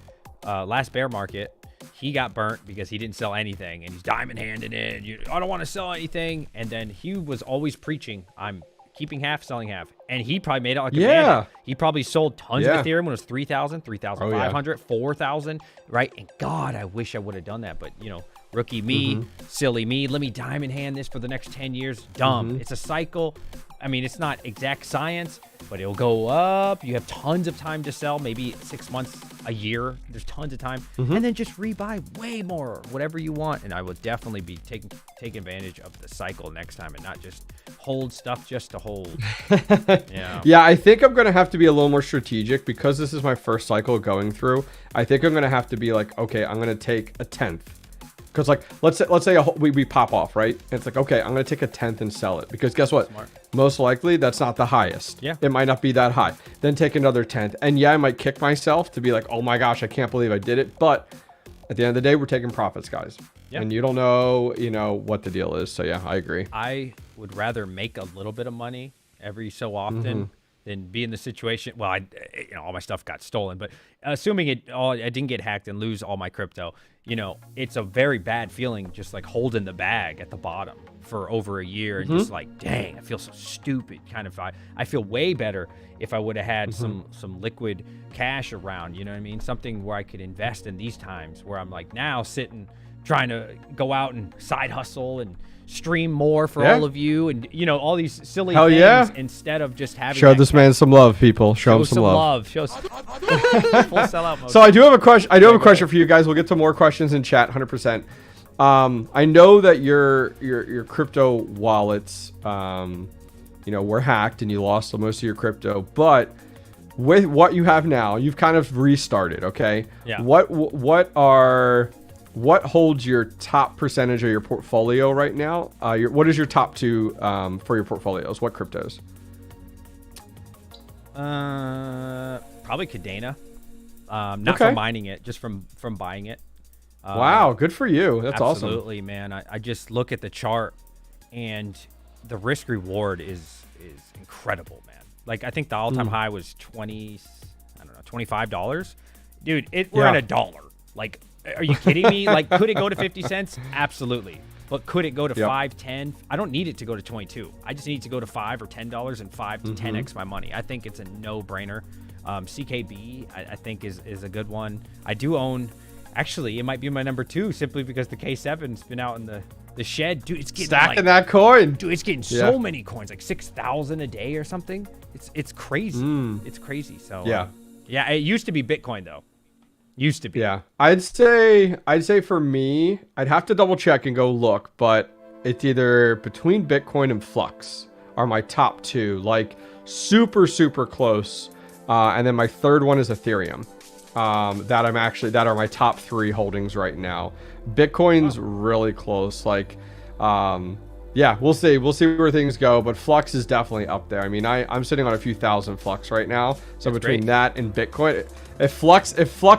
bear market, he got burnt because he didn't sell anything, and he's diamond handing it. I don't want to sell anything. And then he was always preaching, I'm keeping half, selling half. And he probably made it like a bandit. He probably sold tons of Ethereum when it was 3,000, 3,500, 4,000, right? And God, I wish I would have done that. But, you know, rookie me, silly me, let me diamond hand this for the next 10 years. Dumb. It's a cycle. I mean, it's not exact science, but it'll go up. You have tons of time to sell, maybe 6 months, a year. There's tons of time. And then just rebuy way more, whatever you want. And I will definitely be taking advantage of the cycle next time and not just hold stuff just to hold. Yeah, I think I'm going to have to be a little more strategic because this is my first cycle going through. I think I'm going to have to be like, okay, I'm going to take a 10th. Because like, let's say we pop off, right? And it's like, okay, I'm going to take a 10th and sell it. Because guess what? Smart. Most likely that's not the highest. Yeah. It might not be that high. Then take another 10th. And yeah, I might kick myself to be like, oh my gosh, I can't believe I did it. But at the end of the day, we're taking profits, guys. Yep. And you don't know, you know, what the deal is. So yeah, I agree. I would rather make a little bit of money every so often than be in the situation. Well, you know, all my stuff got stolen, but assuming I didn't get hacked and lose all my crypto, you know, it's a very bad feeling just like holding the bag at the bottom for over a year and just like, dang, I feel so stupid. Kind of, I feel way better if I would have had some liquid cash around, you know what I mean? Something where I could invest in these times where I'm like now sitting, trying to go out and side hustle and stream more for all of you, and you know, all these silly things instead of just having. Show this man some love, people. Show him some love. Show full sellout mode. So I do have a question. I do have a question for you guys. We'll get to more questions in chat. 100%. I know that your crypto wallets, you know, were hacked and you lost most of your crypto, but with what you have now, you've kind of restarted. Okay. Yeah. What holds your top percentage of your portfolio right now? What is your top two for your portfolios? What cryptos? Probably Cadena. Not from mining it, just from buying it. Wow, good for you. That's awesome. Absolutely, man. I just look at the chart, and the risk reward is incredible, man. Like I think the all time high was $25. Dude, we're at $1. Like. Are you kidding me? Like, could it go to 50 cents? Absolutely. But could it go to 5, 10? I don't need it to go to 22. I just need to go to $5 or $10 and 5 to 10x my money. I think it's a no-brainer. CKB, I think, is a good one. I do own, actually, it might be my number 2 simply because the K7's been out in the shed. Dude, it's getting stacking that coin. Dude, it's getting so many coins, like 6,000 a day or something. It's crazy. It's crazy. So yeah, it used to be Bitcoin though. Used to be. Yeah. I'd say for me, I'd have to double check and go look, but it's either between Bitcoin and Flux are my top 2, like super, super close. And then my third one is Ethereum. That are my top 3 holdings right now. Bitcoin's really close. Like, yeah, we'll see where things go, but Flux is definitely up there. I mean, I'm sitting on a few thousand Flux right now. So between that and Bitcoin, if Flux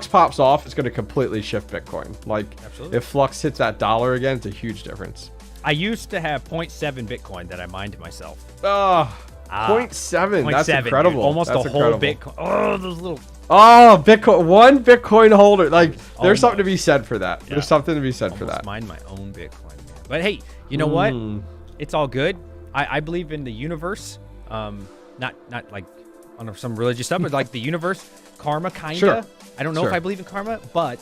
pops off, it's going to completely shift Bitcoin. Like, if Flux hits that $1 again, it's a huge difference. I used to have 0.7 Bitcoin that I mined myself. 0.7. That's incredible. Dude, almost that's a whole Bitcoin. Oh, those little. Oh, Bitcoin. One Bitcoin holder. Like, there's something to be said for that. Yeah. There's something to be said for that. Mined my own Bitcoin, man. But hey, you know what? It's all good. I believe in the universe. Not like on some religious stuff, but like the universe, karma, kinda. I don't know if I believe in karma, but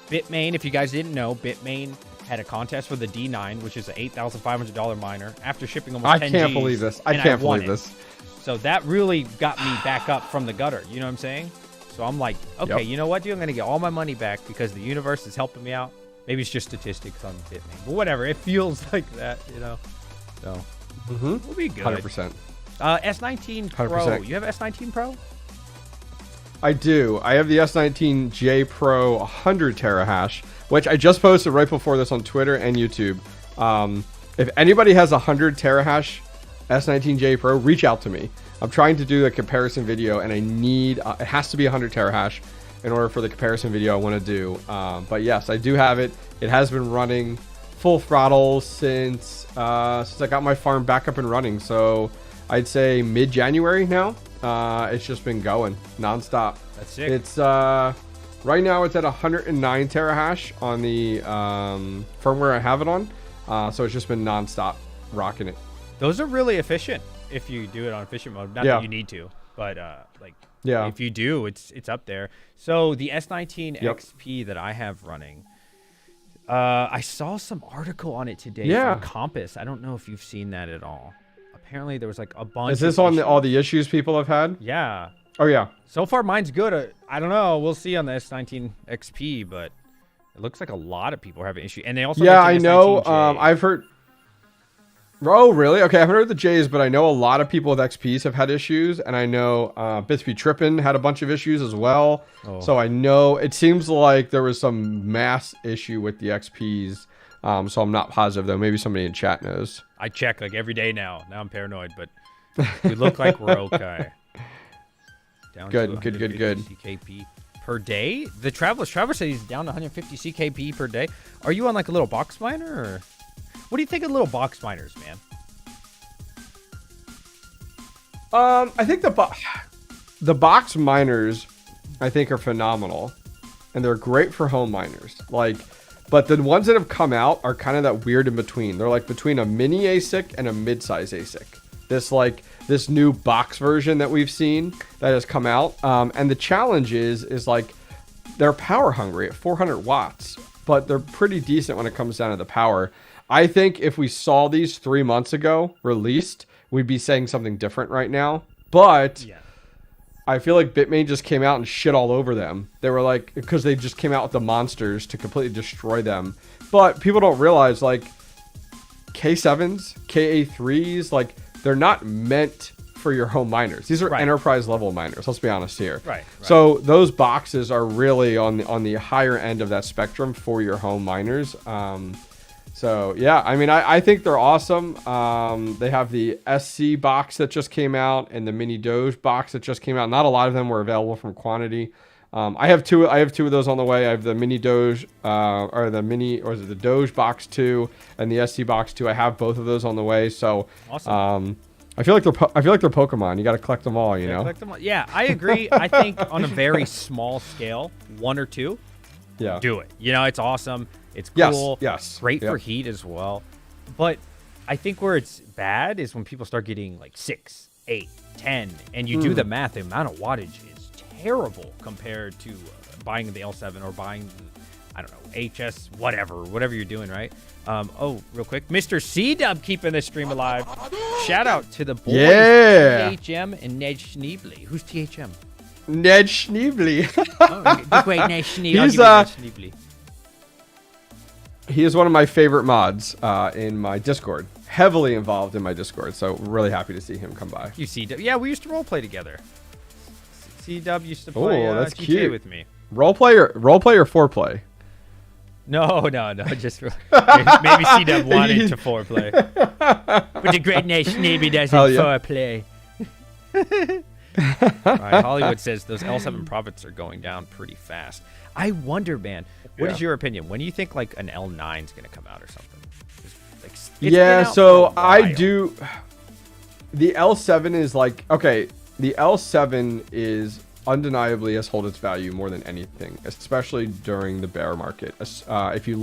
Bitmain, if you guys didn't know, Bitmain had a contest for the D9, which is an $8,500 miner after shipping almost 10 Gs. I can't believe this. I can't believe this. So that really got me back up from the gutter. You know what I'm saying? So I'm like, okay, you know what, dude? I'm going to get all my money back because the universe is helping me out. Maybe it's just statistics on Bitmain, but whatever. It feels like that, you know. So we'll be good. 100%. S19 Pro. 100%. You have S19 Pro? I do. I have the S19J Pro 100 terahash, which I just posted right before this on Twitter and YouTube. If anybody has 100 terahash S19J Pro, reach out to me. I'm trying to do a comparison video, and I need it has to be 100 terahash in order for the comparison video I want to do. But yes, I do have it. It has been running full throttle since I got my farm back up and running. So I'd say mid-January now. It's just been going nonstop. That's sick. It's right now it's at 109 terahash on the firmware I have it on. So it's just been nonstop rocking it. Those are really efficient if you do it on efficient mode. Not that you need to, but if you do, it's up there. So the S19 XP that I have running, I saw some article on it today from Compass. I don't know if you've seen that at all. Apparently there was like a bunch. Is this on all the issues people have had? Yeah. Oh yeah. So far mine's good. I don't know. We'll see on the S19 XP, but it looks like a lot of people are having issues. And they also I know. I've heard. Oh really? Okay, I haven't heard the J's, but I know a lot of people with XPs have had issues, and I know Bits Be Trippin' had a bunch of issues as well. Oh. So I know it seems like there was some mass issue with the XPs. So I'm not positive though. Maybe somebody in chat knows. I check like every day now. Now I'm paranoid, but we look like we're okay. Down good. CKP per day. The Traveler said he's down to 150 CKP per day. Are you on like a little box miner, or what do you think of little box miners, man? I think the box miners, I think, are phenomenal, and they're great for home miners. But the ones that have come out are kind of that weird in between. They're like between a mini ASIC and a mid-size ASIC. This new box version that we've seen that has come out. And the challenge is like they're power hungry at 400 watts, but they're pretty decent when it comes down to the power. I think if we saw these 3 months ago released, we'd be saying something different right now. But I feel like Bitmain just came out and shit all over them. They were like, because they just came out with the monsters to completely destroy them. But people don't realize, like, K7s, KA3s, like, they're not meant for your home miners. These are enterprise level miners. Let's be honest here. Right. So those boxes are really on the higher end of that spectrum for your home miners. So yeah, I mean, I think they're awesome. They have the SC box that just came out and the mini Doge box that just came out. Not a lot of them were available from Quantity. I have two of those on the way. I have the mini Doge, the Doge box 2 and the SC box 2. I have both of those on the way. So awesome. I feel like they're Pokemon. You got to collect them all, you know. Collect them all. Yeah, I agree. I think on a very small scale, 1 or 2, do it. You know, it's awesome. It's cool. Yes. Great for heat as well. But I think where it's bad is when people start getting like 6, 8, 10, and you do the math. The amount of wattage is terrible compared to buying the L7 or buying, I don't know, HS, whatever you're doing, right? Real quick, Mr. C-Dub keeping this stream alive. Shout out to the boys, THM and Ned Schneebly. Who's THM? Ned Schneebly. The great Ned Schneebly. He is one of my favorite mods in my Discord. Heavily involved in my Discord, so really happy to see him come by. You C-Dub. Yeah, we used to roleplay together. C-Dub used to play that's GTA cute. with me. Roleplay or foreplay? No, just maybe C-Dub wanted to foreplay. But the great nation Navy doesn't foreplay. All right, Hollywood says those L7 profits are going down pretty fast. I wonder, man, what is your opinion? When do you think like an L9 is going to come out or something? So I do. The L7 is like, okay, the L7 is undeniably has held its value more than anything, especially during the bear market. If you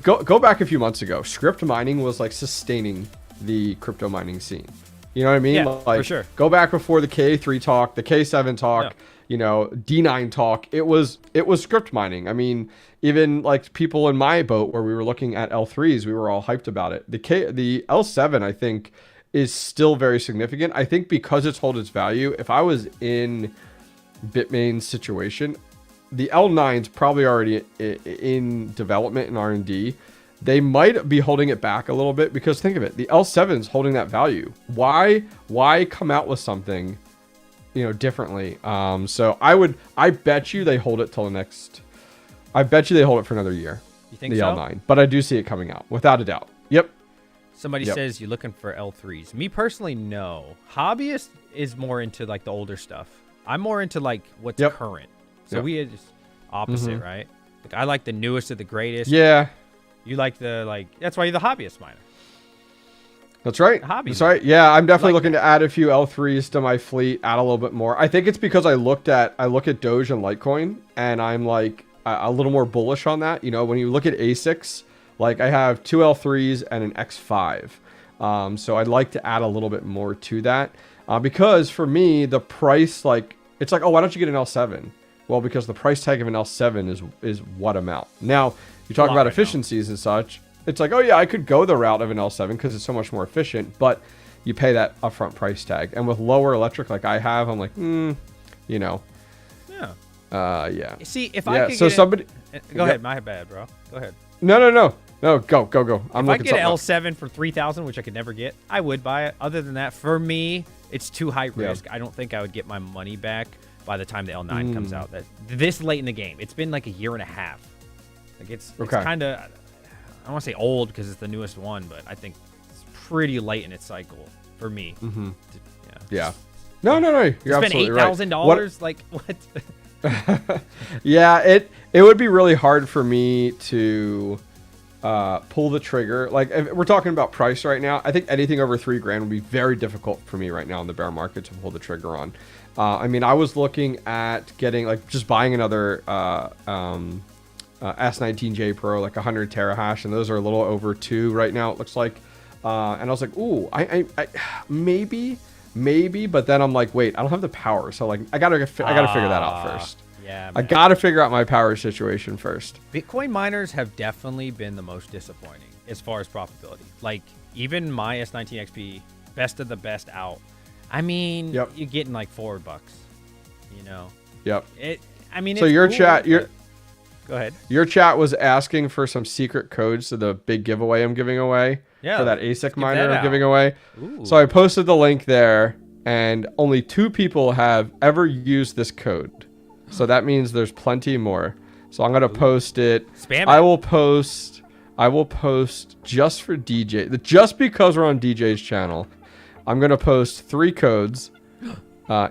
go back a few months ago, script mining was like sustaining the crypto mining scene. You know what I mean? Yeah, for sure. Go back before the K3 talk, the K7 talk, D9 talk. It was script mining. I mean, even like people in my boat where we were looking at L3s, we were all hyped about it. The L7, I think, is still very significant. I think because it's held its value, if I was in Bitmain's situation, the L9's probably already in development and R&D. They might be holding it back a little bit because think of it, the L7's holding that value. Why come out with something, differently? So I bet you they hold it till I bet you they hold it for another year. You think the so? L9, but I do see it coming out without a doubt. Yep. Somebody says you're looking for L3s. Me personally, no. Hobbyist is more into like the older stuff. I'm more into like what's current. So we are just opposite, right? Like I like the newest of the greatest. Yeah. You like the that's why you're the hobbyist miner. That's right. That's right. Yeah, I'm definitely looking to add a few L3s to my fleet, add a little bit more. I think it's because I look at Doge and Litecoin, and I'm like a little more bullish on that. You know, when you look at ASICs, like I have 2 L3s and an X5. So I'd like to add a little bit more to that. Because for me, the price, it's like, oh, why don't you get an L7? Well, because the price tag of an L7 is what amount? Now, you talk about efficiencies and such. It's like, oh yeah, I could go the route of an L7 because it's so much more efficient, but you pay that upfront price tag. And with lower electric like I have, I'm like, you know. Yeah. Yeah. See, if I could so somebody... Go ahead. My bad, bro. Go ahead. No, go. If I get an L7 for 3,000, which I could never get, I would buy it. Other than that, for me, it's too high risk. I don't think I would get my money back by the time the L9 comes out. This late in the game. It's been like a year and a half. Like it's kind of, I don't want to say old because it's the newest one, but I think it's pretty late in its cycle for me. Yeah. No. You're absolutely right. Spend $8,000. Like what? Yeah, it would be really hard for me to pull the trigger. Like if we're talking about price right now, I think anything over $3,000 would be very difficult for me right now in the bear market to pull the trigger on. I mean, I was looking at getting just buying another S19J Pro, like 100 terahash, and those are a little over 2 right now, it looks like. And I was like, ooh, I maybe, but then I'm like, wait, I don't have the power, so like I gotta figure that out first. Yeah, man. I gotta figure out my power situation first. Bitcoin miners have definitely been the most disappointing as far as profitability. Like even my S19 XP, best of the best out. I mean, you're getting like $4, you know. Yep. I mean, so your cool, chat, go ahead. Your chat was asking for some secret codes to the big giveaway I'm giving away for that ASIC miner I'm giving away. Ooh. So I posted the link there, and only 2 people have ever used this code. So that means there's plenty more. So I'm gonna post it. Spam it. I will post just for DJ. Just because we're on DJ's channel, I'm gonna post 3 codes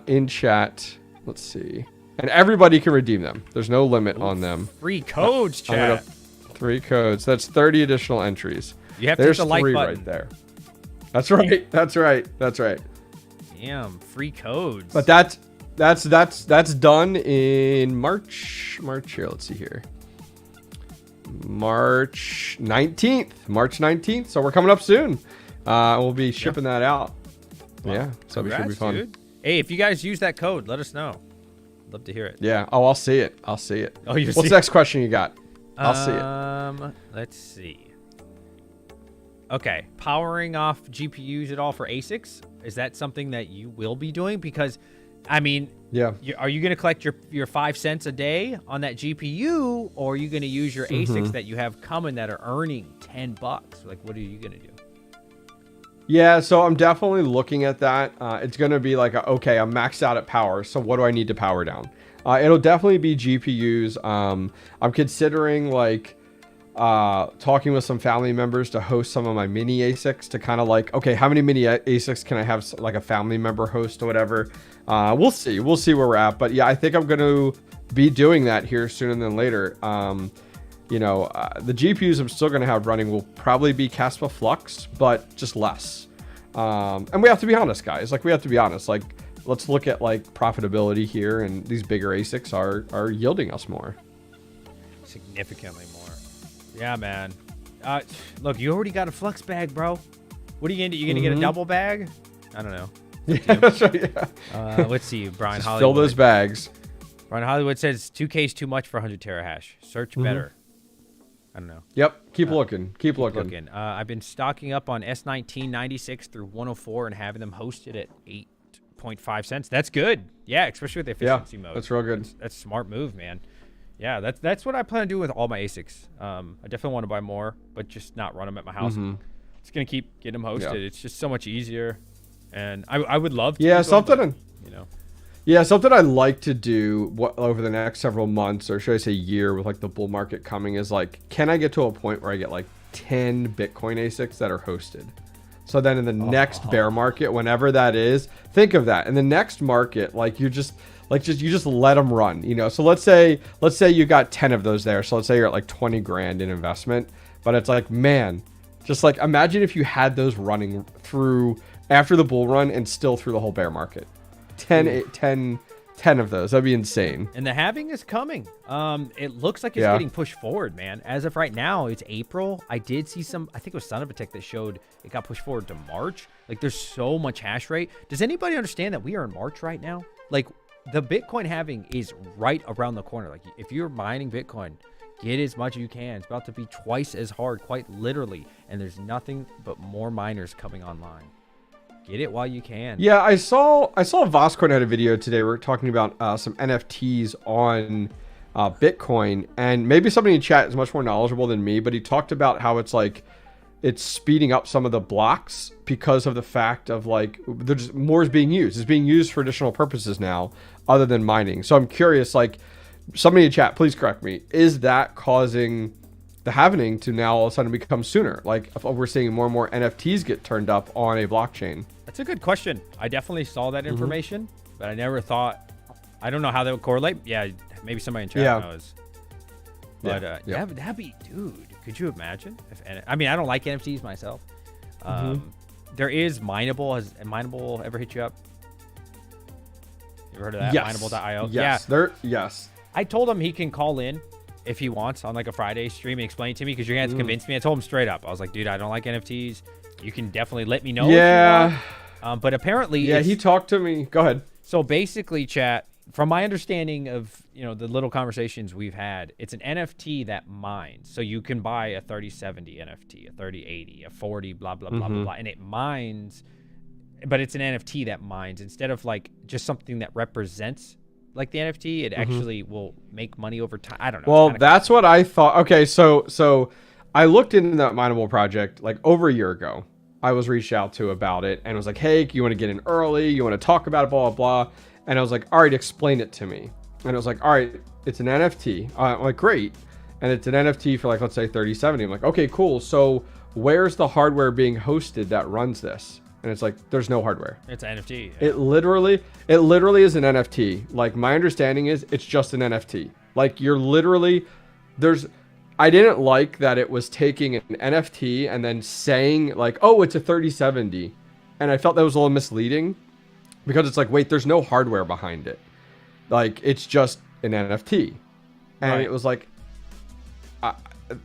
in chat. Let's see. And everybody can redeem them. There's no limit on them. Free codes, chat. 3 codes. That's 30 additional entries. You have to hit the like button right there. That's right. That's right. Damn, free codes. But that's done in March. Here, let's see here. March 19th. So we're coming up soon. We'll be shipping that out. Well, yeah. So it should be fun. Dude. Hey, if you guys use that code, let us know. Love to hear it. Yeah. Oh, I'll see it. Oh, What's the next question you got? I'll see it. Let's see. Okay. Powering off GPUs at all for ASICs? Is that something that you will be doing? Because, I mean, are you going to collect your 5 cents a day on that GPU, or are you going to use your ASICs that you have coming that are earning $10? Like, what are you going to do? Yeah, so I'm definitely looking at that. It's going to be like, okay, I'm maxed out at power, so what do I need to power down? It'll definitely be GPUs. I'm considering talking with some family members to host some of my mini ASICs to kind of okay, how many mini ASICs can I have like a family member host or whatever? We'll see where we're at. But yeah, I think I'm going to be doing that here sooner than later. You know, the GPUs I'm still going to have running will probably be Caspa Flux, but just less. And we have to be honest, guys. We have to be honest. Let's look at profitability here, and these bigger ASICs are yielding us more. Significantly more. Yeah, man. Look, you already got a Flux bag, bro. What are you going to do? You going to get a double bag? I don't know. Yeah, that's right, yeah. Let's see. Brian Hollywood. Fill those bags. Brian Hollywood says 2K is too much for 100 terahash. Search better. I don't know. Yep. Keep looking. Keep looking. I've been stocking up on S19 96 through 104 and having them hosted at 8.5 cents. That's good. Yeah, especially with the efficiency mode. That's real good. That's a smart move, man. Yeah, that's what I plan to do with all my ASICs. I definitely want to buy more, but just not run them at my house. It's gonna keep getting them hosted. It's just so much easier, and I would love to. Yeah, something. But, you know. Yeah, something I'd like to do over the next several months, or should I say year, with the bull market coming, is can I get to a point where I get 10 Bitcoin ASICs that are hosted. So then in the next bear market, whenever that is, think of that. In the next market, like you just let them run, you know? So let's say you got 10 of those there. So let's say you're at like 20 grand in investment, but it's like, man, just like imagine if you had those running through after the bull run and still through the whole bear market. 10 of those. That'd be insane. And the halving is coming. It looks like it's getting pushed forward, man. As of right now, it's April. I did see some, I think it was Son of a Tick that showed it got pushed forward to March. Like there's so much hash rate. Does anybody understand that we are in March right now? Like the Bitcoin halving is right around the corner. Like if you're mining Bitcoin, get as much as you can. It's about to be twice as hard, quite literally. And there's nothing but more miners coming online. Get it while you can. Yeah, I saw Voscoin had a video today. We're talking about some NFTs on Bitcoin, and maybe somebody in chat is much more knowledgeable than me, but he talked about how it's like it's speeding up some of the blocks because of the fact of like there's more is being used. It's being used for additional purposes now other than mining. So I'm curious, like somebody in chat, please correct me. Is that causing the halving to now all of a sudden become sooner? Like if we're seeing more and more NFTs get turned up on a blockchain. That's a good question. I definitely saw that information, but I never thought, I don't know how that would correlate. Yeah, maybe somebody in chat knows. But that'd be, dude, could you imagine? I mean, I don't like NFTs myself. There is Mineable. Has Mineable ever hit you up? You ever heard of that? Yes. Mineable.io? Yes. Yeah. Yes. I told him he can call in if he wants on like a Friday stream and explain to me, because you're going to have to convince me. I told him straight up. I was like, dude, I don't like NFTs. You can definitely let me know. Yeah. If you want. But apparently, yeah, he talked to me. Go ahead. So basically, chat, from my understanding of the little conversations we've had, it's an NFT that mines. So you can buy a 3070 NFT, a 3080, a 40, blah blah blah blah blah, and it mines. But it's an NFT that mines instead of like just something that represents like the NFT. It actually will make money over time. I don't know. Well, that's what I thought. Okay, so I looked into that Mineable project like over a year ago. I was reached out to about it and was like, hey, you want to get in early? You want to talk about it, blah, blah, blah. And I was like, all right, explain it to me. And I was like, all right, it's an NFT. I'm like, great. And it's an NFT for like, let's say 3070. I'm like, okay, cool. So where's the hardware being hosted that runs this? And it's like, there's no hardware. It's an NFT. Yeah. It literally is an NFT. Like my understanding is it's just an NFT. Like you're literally, I didn't like that it was taking an NFT and then saying like, oh, it's a 3070. And I felt that was a little misleading because it's like, wait, there's no hardware behind it. Like it's just an NFT. And it was like,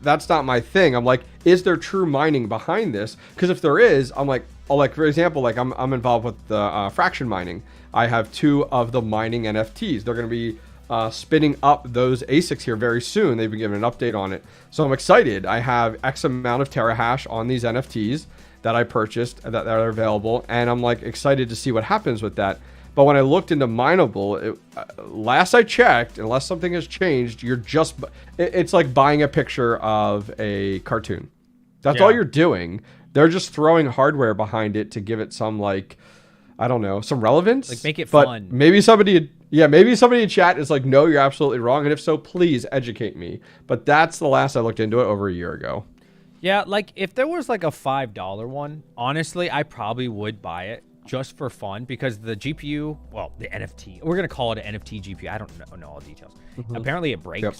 that's not my thing. I'm like, is there true mining behind this? Because if there is, I'm like, for example, like I'm involved with the fraction mining. I have 2 of the mining NFTs. They're going to be spinning up those ASICs here very soon. They've been given an update on it. So I'm excited. I have X amount of terahash on these NFTs that I purchased that are available. And I'm like excited to see what happens with that. But when I looked into Mineable, last I checked, unless something has changed, it's like buying a picture of a cartoon. That's all you're doing. They're just throwing hardware behind it to give it some like, I don't know, some relevance. Like make it fun. Maybe somebody in chat is like, no, you're absolutely wrong. And if so, please educate me. But that's the last I looked into it over a year ago. Yeah, like if there was like a $5 one, honestly, I probably would buy it just for fun because the GPU, well, the NFT, we're going to call it an NFT GPU. I don't know all the details. Apparently it breaks. Yep.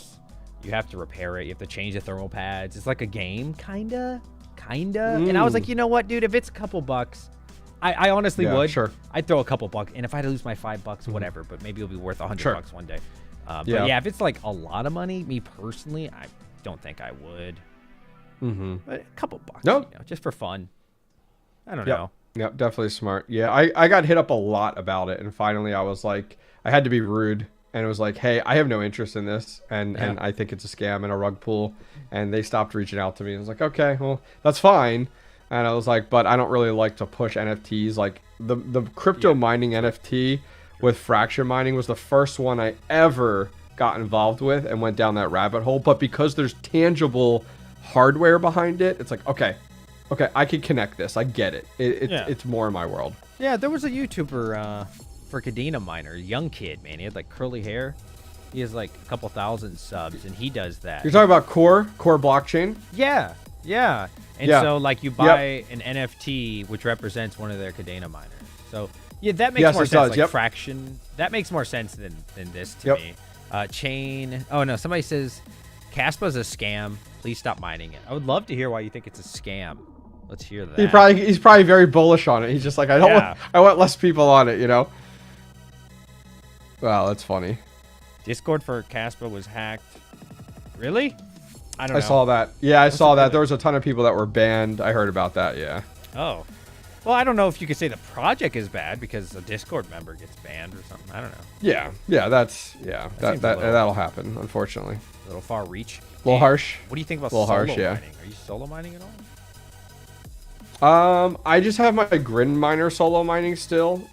You have to repair it. You have to change the thermal pads. It's like a game, kinda. And I was like, you know what, dude, if it's a couple bucks, I honestly would. Sure. I'd throw a couple bucks. And if I had to lose my $5, whatever, but maybe it'll be worth $100 one day. But yeah, if it's like a lot of money, me personally, I don't think I would. But a couple bucks, just for fun. I don't know. Yep, definitely smart. Yeah, I got hit up a lot about it, and finally I was like, I had to be rude, and it was like, hey, I have no interest in this, and I think it's a scam and a rug pull, and they stopped reaching out to me. I was like, okay, well, that's fine. And I was like, but I don't really like to push NFTs. Like the crypto mining NFT with fraction mining was the first one I ever got involved with and went down that rabbit hole. But because there's tangible hardware behind it, it's like, okay, I can connect this. I get it. It's more in my world. Yeah, there was a YouTuber for Kadena miner, young kid, man. He had like curly hair. He has like a couple thousand subs, and he does that. You're talking about Core blockchain? Yeah. Yeah. And so like you buy an NFT which represents one of their Cadena miners. So yeah, that makes more sense. Like fraction. That makes more sense than this to me. Chain. Oh no, somebody says Caspa's a scam. Please stop mining it. I would love to hear why you think it's a scam. Let's hear that. He's probably very bullish on it. He's just like, I want less people on it, you know? Wow, that's funny. Discord for Caspa was hacked. Really? I don't know. I saw that. Yeah, I saw that. There was a ton of people that were banned. I heard about that, yeah. Oh. Well, I don't know if you could say the project is bad because a Discord member gets banned or something. I don't know. Yeah, that'll happen, unfortunately. A little far reach. A little harsh. What do you think about solo mining? Are you solo mining at all? I just have my Grin miner solo mining still.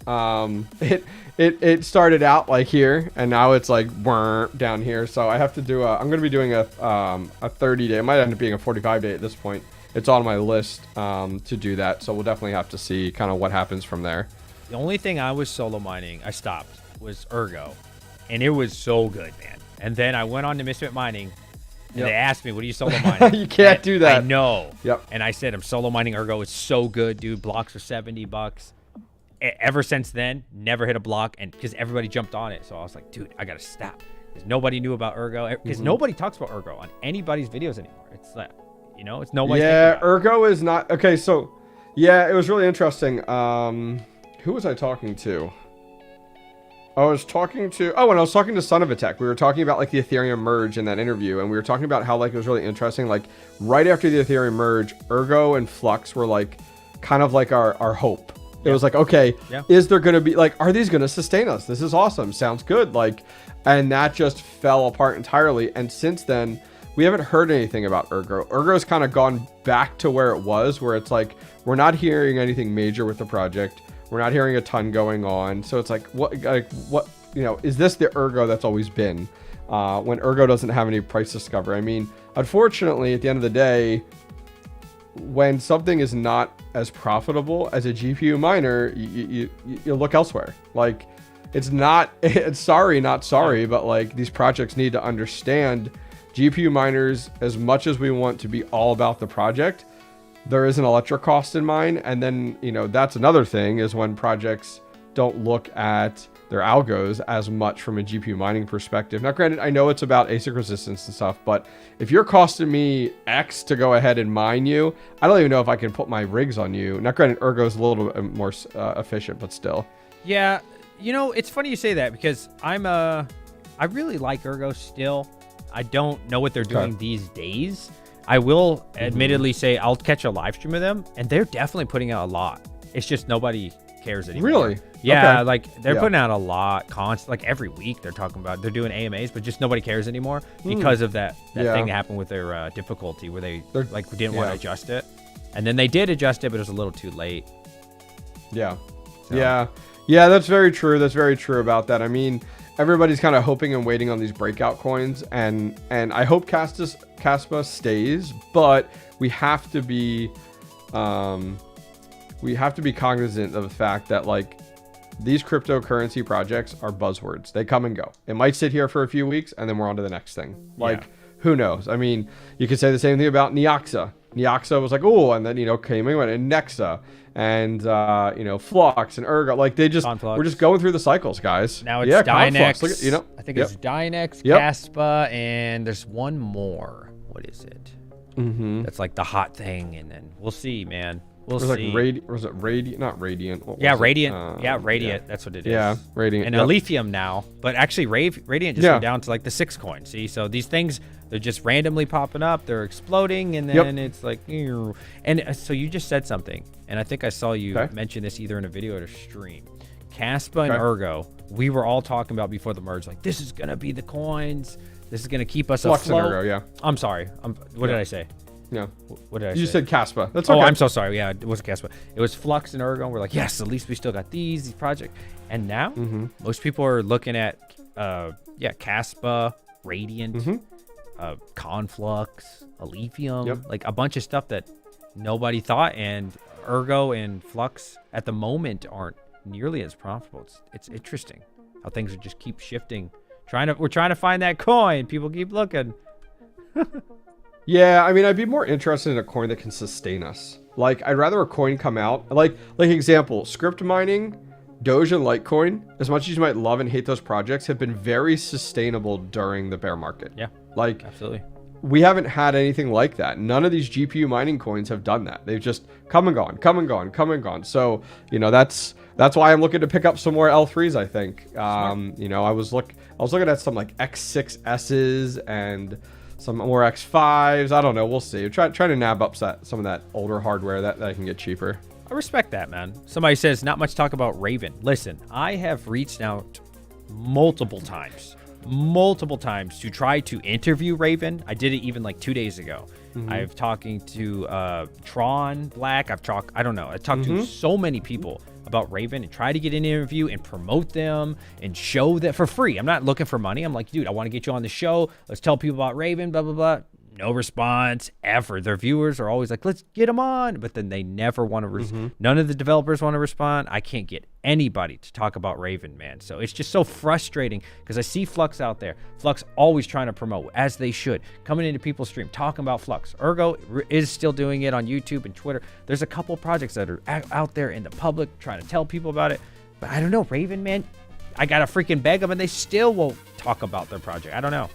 It started out like here, and now it's like down here. So I have to do I'm going to be doing a 30-day. It might end up being a 45-day at this point. It's on my list to do that. So we'll definitely have to see kind of what happens from there. The only thing I was solo mining, I stopped, was Ergo, and it was so good, man. And then I went on to Misfit Mining. And they asked me, what are you solo mining? You can't do that. I know. Yep. And I said, I'm solo mining Ergo. It's so good, dude. Blocks are $70. Ever since then, never hit a block. And because everybody jumped on it. So I was like, dude, I got to stop. Because nobody knew about Ergo. Because nobody talks about Ergo on anybody's videos anymore. It's like, you know, it's nobody. Yeah, Ergo is not. Okay, so, yeah, it was really interesting. Who was I talking to? When I was talking to Son of a Tech, we were talking about like the Ethereum merge in that interview, and we were talking about how like it was really interesting. Like right after the Ethereum merge, Ergo and Flux were like kind of like our hope. It was like, okay, is there going to be like, are these going to sustain us? This is awesome. Sounds good. Like, and that just fell apart entirely. And since then, we haven't heard anything about Ergo. Ergo's kind of gone back to where it was, where it's like, we're not hearing anything major with the project. We're not hearing a ton going on. So it's like, what, you know, is this the Ergo that's always been? When Ergo doesn't have any price discovery. I mean, unfortunately, at the end of the day, when something is not as profitable as a GPU miner, you look elsewhere. Like, it's not, it's not sorry, but like these projects need to understand GPU miners, as much as we want to be all about the project, there is an electric cost in mind. And then, you know, that's another thing, is when projects don't look at their algos as much from a GPU mining perspective. Now, granted, I know it's about ASIC resistance and stuff, but if you're costing me X to go ahead and mine you, I don't even know if I can put my rigs on you. Now, granted, Ergo's a little bit more efficient, but still. Yeah, you know, it's funny you say that, because I really like Ergo still. I don't know what they're doing these days. I will admittedly say I'll catch a live stream of them, and they're definitely putting out a lot. It's just nobody cares anymore. Really? Yeah, like they're putting out a lot, like every week they're talking about, they're doing AMAs, but just nobody cares anymore because of that thing that happened with their difficulty, where they like didn't want to adjust it, and then they did adjust it, but it was a little too late. Yeah. So. Yeah, that's very true. That's very true about that. I mean, everybody's kind of hoping and waiting on these breakout coins, and I hope Caspa stays, but we have to be cognizant of the fact that like these cryptocurrency projects are buzzwords. They come and go. It might sit here for a few weeks, and then we're on to the next thing. Like, who knows? I mean, you could say the same thing about Neoxa. Neoxa was like, oh, and then, you know, came and went, and Nexa, and you know, Flux and Ergo. Like, we're just going through the cycles, guys. Now it's Dynex. Look at, you know, I think it's Dynex, Caspa, and there's one more. What is it? That's like the hot thing, and then we'll see, man. We'll see. Like was it Radiant? Not Radiant. Radiant. Radiant. That's what it is. Yeah, Radiant. And Lithium now. But actually, Radiant just went down to like the 6 coin. See? So these things, they're just randomly popping up. They're exploding. And then it's like... And so you just said something. And I think I saw you mention this either in a video or a stream. Caspa and Ergo, we were all talking about before the merge. Like, this is going to be the coins. This is going to keep us afloat. Flux and Ergo, I'm sorry. What did I say? Yeah. What did I say? You said Caspa. That's okay. Oh, I'm so sorry. Yeah, it wasn't Caspa. It was Flux and Ergo. We're like, yes, at least we still got these projects. And now, most people are looking at, Caspa, Radiant, Conflux, Lithium, like a bunch of stuff that nobody thought. And Ergo and Flux at the moment aren't nearly as profitable. It's interesting how things are just keep shifting. We're trying to find that coin. People keep looking. Yeah, I mean, I'd be more interested in a coin that can sustain us. Like, I'd rather a coin come out. Like example, script mining, Doge and Litecoin, as much as you might love and hate those projects, have been very sustainable during the bear market. Yeah, like absolutely. We haven't had anything like that. None of these GPU mining coins have done that. They've just come and gone, come and gone, come and gone. So, you know, that's why I'm looking to pick up some more L3s, I think. You know, I was looking at some like X6S's and some more X5s. I don't know. We'll see. Trying to nab up some of that older hardware that I can get cheaper. I respect that, man. Somebody says, not much talk about Raven. Listen, I have reached out multiple times to try to interview Raven. I did it even like 2 days ago. I've talking to Tron Black. I've talked to so many people about Raven and try to get an interview and promote them and show that for free. I'm not looking for money. I'm like, dude, I want to get you on the show. Let's tell people about Raven, blah, blah, blah. No response ever. Their viewers are always like, let's get them on. But then they never want to. None of the developers want to respond. I can't get anybody to talk about Raven, man. So it's just so frustrating because I see Flux out there. Flux always trying to promote, as they should. Coming into people's stream, talking about Flux. Ergo is still doing it on YouTube and Twitter. There's a couple projects that are out there in the public trying to tell people about it. But I don't know, Raven, man. I got to freaking beg them and they still won't talk about their project. I don't know.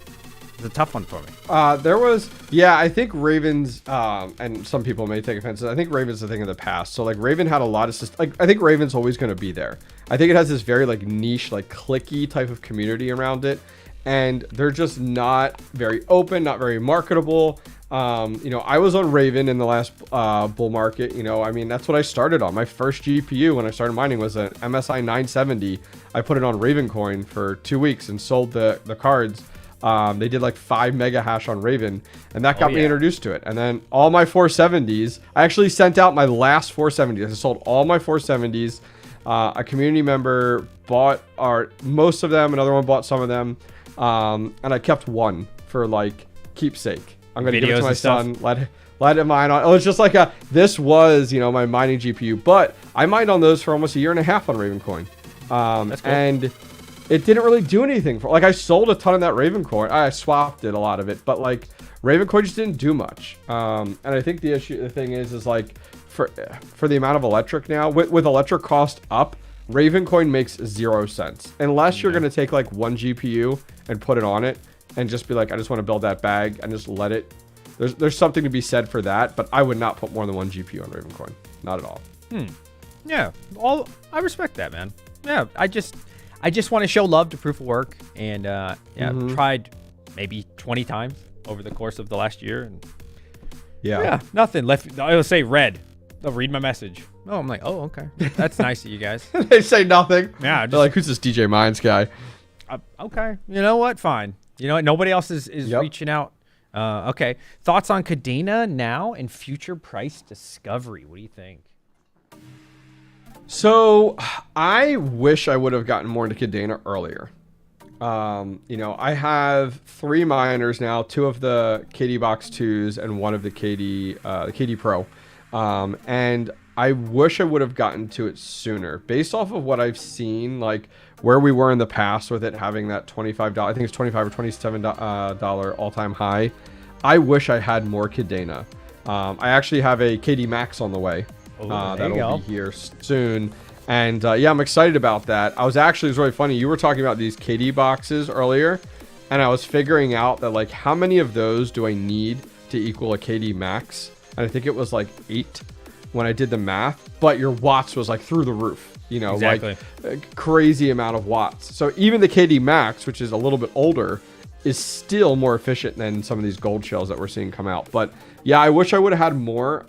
It's a tough one for me. I think Ravens, and some people may take offense. I think Ravens a thing of the past. So like Raven had a lot of, I think Raven's always going to be there. I think it has this very like niche, like clicky type of community around it. And they're just not very open, not very marketable. You know, I was on Raven in the last bull market. You know, I mean, that's what I started on. My first GPU when I started mining was an MSI 970. I put it on Raven coin for 2 weeks and sold the cards. They did like 5 mega hash on Raven, and that got me introduced to it. And then all my 470s, I actually sent out my last 470s. I sold all my 470s. A community member bought most of them. Another one bought some of them. And I kept one for like keepsake. I'm going to give it to my son. Let him mine on. Oh, it's just like this was, you know, my mining GPU, but I mined on those for almost a year and a half on Raven coin. That's cool. And it didn't really do anything for, like, I sold a ton of that Raven coin. I swapped it, a lot of it, but like Raven coin just didn't do much. And I think the thing is like for the amount of electric now, with electric cost up, Raven coin makes 0 cents unless you're going to take like one GPU and put it on it and just be like, I just want to build that bag and just let it. There's something to be said for that, but I would not put more than one GPU on Raven coin. Not at all. Yeah. I respect that, man. Yeah. I just want to show love to Proof of Work, and tried maybe 20 times over the course of the last year, and nothing left. I'll say red. They'll read my message. Oh, I'm like, oh, okay, that's nice of you guys. They say nothing. Yeah, they're like, who's this DJ Mines guy? Okay, you know what? Fine. You know what? Nobody else is reaching out. Okay, thoughts on Cadena now and future price discovery? What do you think? So I wish I would have gotten more into Cadena earlier. You know, I have 3 miners now, 2 of the KD Box 2s and 1 of the KD Pro. And I wish I would have gotten to it sooner based off of what I've seen, like where we were in the past with it having that $25, I think it's $25 or $27 all-time high. I wish I had more Cadena. I actually have a KD Max on the way. That'll be here soon. And I'm excited about that. It was really funny. You were talking about these KD boxes earlier, and I was figuring out that like how many of those do I need to equal a KD Max? And I think it was like 8 when I did the math, but your watts was like through the roof, you know, exactly. Like a crazy amount of watts. So even the KD Max, which is a little bit older, is still more efficient than some of these gold shells that we're seeing come out. But yeah, I wish I would have had more.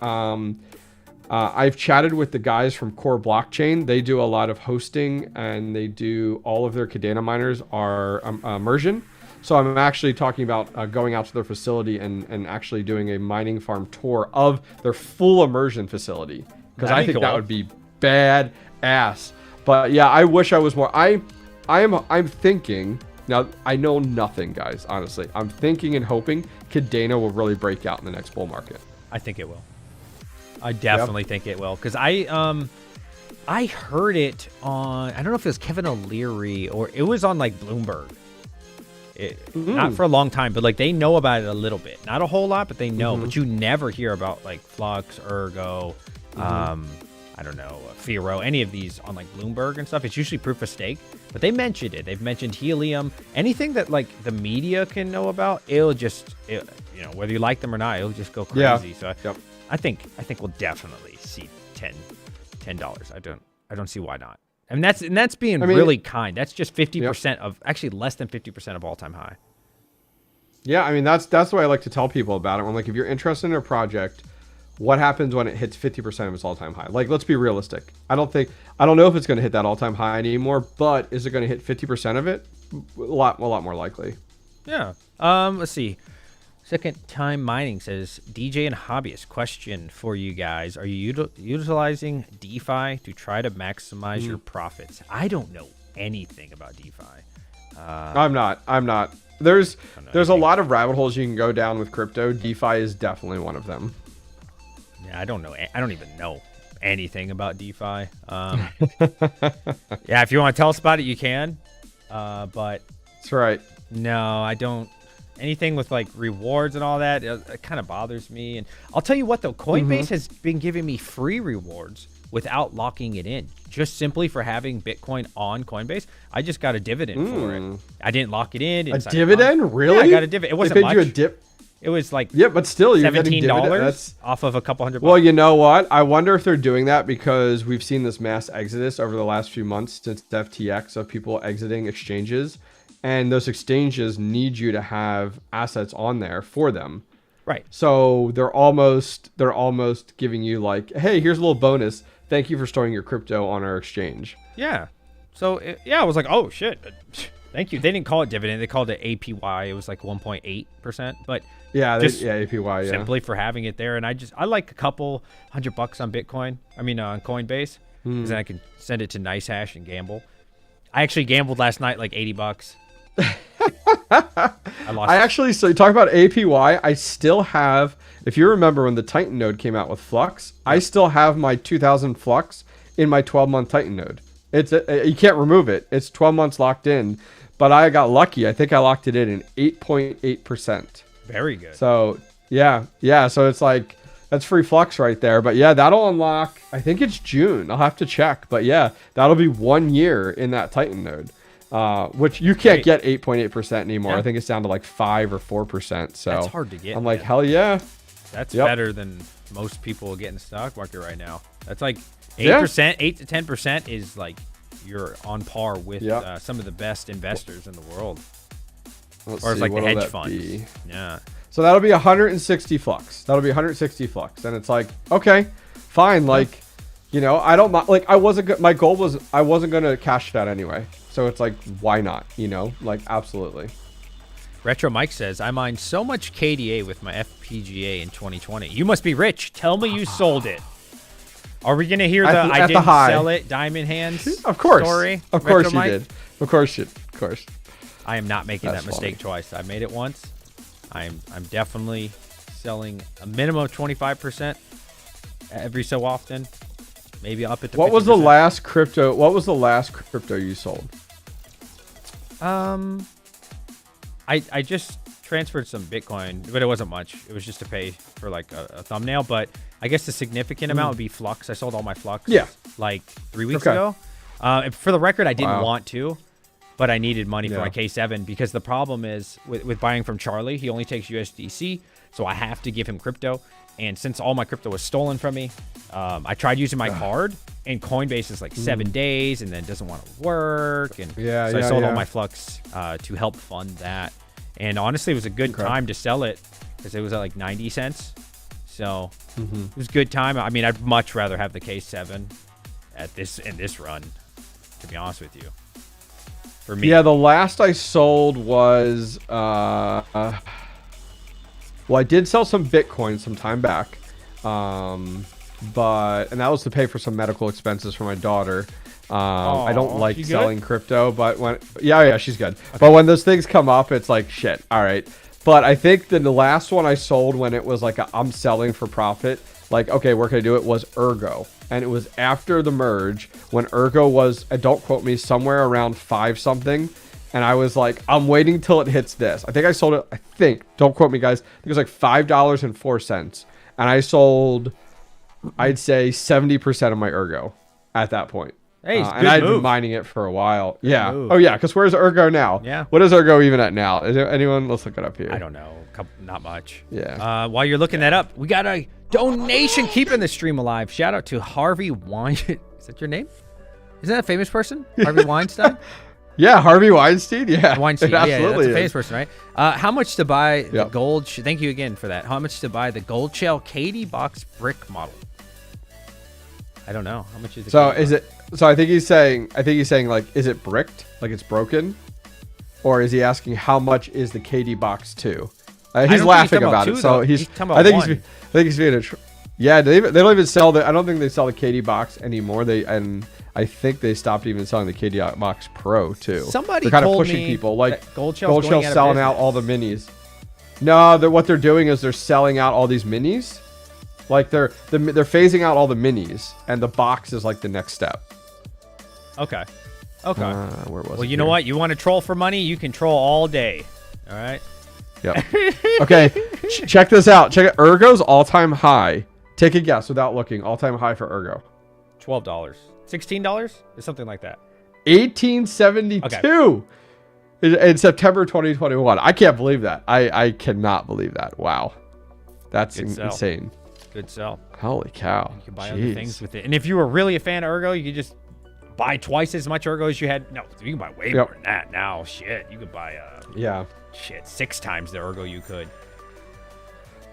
I've chatted with the guys from Core Blockchain. They do a lot of hosting, and they do all of their Cadena miners are immersion. So I'm actually talking about going out to their facility and actually doing a mining farm tour of their full immersion facility, because I think that would be bad ass. But yeah, I wish I was more. I'm thinking now. I know nothing, guys. Honestly, I'm thinking and hoping Cadena will really break out in the next bull market. I think it will. I definitely think it will, because I heard it on, I don't know if it was Kevin O'Leary or it was on like Bloomberg. Not for a long time, but like they know about it a little bit. Not a whole lot, but they know. But you never hear about like Flux, Ergo, I don't know, Firo, any of these on like Bloomberg and stuff. It's usually proof of stake, but they mentioned it. They've mentioned helium, anything that like the media can know about. It'll just, you know, whether you like them or not, it'll just go crazy. So I think we'll definitely see $10. I don't see why not. And that's being really kind. That's just 50% of, actually less than 50% of all time high. Yeah, I mean that's the way I like to tell people about it. When like if you're interested in a project, what happens when it hits 50% of its all-time high? Like, let's be realistic. I don't know if it's going to hit that all-time high anymore, but is it going to hit 50% of it? A lot more likely. Yeah. Let's see. Second Time Mining says, DJ and Hobbyist, question for you guys. Are you utilizing DeFi to try to maximize your profits? I don't know anything about DeFi. I'm not. There's a lot of rabbit holes you can go down with crypto. DeFi is definitely one of them. Yeah, I don't know. I don't even know anything about DeFi. Yeah, if you want to tell us about it, you can. But that's right. No, I don't. Anything with like rewards and all that, it kind of bothers me. And I'll tell you what, though, Coinbase has been giving me free rewards without locking it in, just simply for having Bitcoin on Coinbase. I just got a dividend for it. I didn't lock it in. A dividend? Really? Yeah, I got a dividend. It wasn't much. You a dip. It was like but still, you're $17 off of a couple $100. Well, you know what? I wonder if they're doing that because we've seen this mass exodus over the last few months since FTX of people exiting exchanges, and those exchanges need you to have assets on there for them. Right. So they're almost giving you like, hey, here's a little bonus. Thank you for storing your crypto on our exchange. Yeah. So I was like, oh shit. Thank you. They didn't call it dividend. They called it APY. It was like 1.8%. But APY. Simply for having it there. And I like a couple $100 on Bitcoin. I mean, on Coinbase, because then I can send it to NiceHash and gamble. I actually gambled last night like $80. I lost. So you talk about APY. I still have, if you remember when the Titan node came out with Flux, I still have my 2000 Flux in my 12-month Titan node. You can't remove it. It's 12 months locked in. But I got lucky. I think I locked it in 8.8%. Very good. So, yeah. So it's like, that's free Flux right there. But yeah, that'll unlock, I think it's June. I'll have to check. But yeah, that'll be 1 year in that Titan node, which you can't get 8.8% anymore. Yeah. I think it's down to like 5 or 4%. So that's hard to get. I'm like, hell yeah. That's better than most people get in the stock market right now. That's like 8%, 8 to 10% is like you're on par with some of the best investors in the world. As far as like the hedge funds. Yeah. So that'll be 160 Flux. That'll be 160 Flux. And it's like, okay, fine. Like, you know, I don't like, my goal was I wasn't going to cash that anyway. So it's like, why not? You know, like, absolutely. Retro Mike says, I mined so much KDA with my FPGA in 2020. You must be rich. Tell me you sold it. Are we going to hear I didn't sell it Diamond Hands of course. Story? Of course you did. Of course. I am not making that mistake twice. I made it once. I'm definitely selling a minimum of 25% every so often. Maybe up at the 50%. What was the last crypto you sold? I just transferred some Bitcoin, but it wasn't much. It was just to pay for like a thumbnail, but I guess the significant amount would be Flux. I sold all my Flux like 3 weeks ago. For the record, I didn't want to, but I needed money for my K7 because the problem is with buying from Charlie, he only takes USDC, so I have to give him crypto. And since all my crypto was stolen from me, I tried using my card, and Coinbase is like 7 days, and then it doesn't want to work. And so I sold all my Flux to help fund that. And honestly, it was a good time to sell it because it was at like 90 cents. So it was a good time. I mean, I'd much rather have the K7 in this run, to be honest with you. For me. Yeah, the last I sold was well, I did sell some Bitcoin some time back. And that was to pay for some medical expenses for my daughter. I don't like selling crypto, but she's good. Okay. But when those things come up, it's like, shit. All right. But I think the last one I sold when it was like I'm selling for profit, like, okay, where can I do it, was Ergo. And it was after the merge when Ergo was, don't quote me, somewhere around 5 something. and I was like, I'm waiting till it hits this. I think I sold it. I think, don't quote me, guys. I think it was like $5.04, and I sold, I'd say 70% of my Ergo at that point. Hey, and I'd been mining it for a while. Yeah. Move. Oh yeah, because where's Ergo now? Yeah. What is Ergo even at now? Is there anyone? Let's look it up here. I don't know. Not much. Yeah. While you're looking that up, we got a donation keeping the stream alive. Shout out to Harvey Weinstein. Is that your name? Isn't that a famous person? Harvey Weinstein? Yeah, Harvey Weinstein. Yeah. Weinstein. Yeah, that's a famous is. person, right? How much to buy the gold? Thank you again for that. How much to buy the gold shell Katie box brick model? I don't know. How much is it? So is it? So I think he's saying like, is it bricked? Like it's broken? Or is he asking how much is the KD box 2? He's laughing about it. So he's I think he's being a yeah, they don't even sell the I don't think they sell the KD box anymore. I think they stopped even selling the KD box Pro too. Somebody they're kind of told pushing me people like Gold Shell's selling out all the minis. No, what they're doing is they're selling out all these minis. Like they're phasing out all the minis, and the box is like the next step. Okay. Where was well, you know what? You want to troll for money? You can troll all day. All right. Yep. Okay. Check this out. Check it. Ergo's all-time high. Take a guess without looking. All-time high for Ergo. $12. $16? Or something like that. 1872. Okay. In September 2021. I can't believe that. I cannot believe that. Wow. That's insane. Good sell. Holy cow. You can buy other things with it. And if you were really a fan of Ergo, you could just buy twice as much Ergo as you had. No, you can buy way more than that now. Shit. You could buy 6 times the Ergo you could.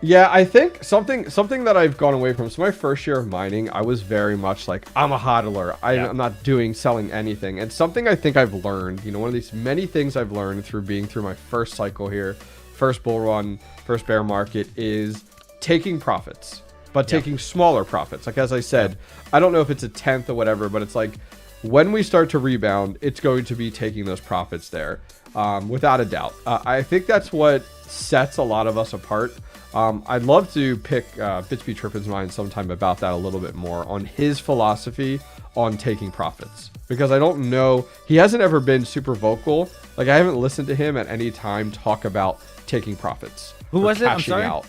Yeah, I think something that I've gone away from. So my first year of mining, I was very much like, I'm a hodler. I'm not selling anything. And something I think I've learned, one of these many things I've learned through being through my first cycle here, first bull run, first bear market, is taking profits. But taking smaller profits. Like, as I said, I don't know if it's a tenth or whatever, but it's like when we start to rebound, it's going to be taking those profits there, without a doubt. I think that's what sets a lot of us apart. I'd love to pick BTC Trippin's mind sometime about that a little bit more on his philosophy on taking profits. Because I don't know, he hasn't ever been super vocal. Like, I haven't listened to him at any time talk about taking profits. Who was it? I'm sorry.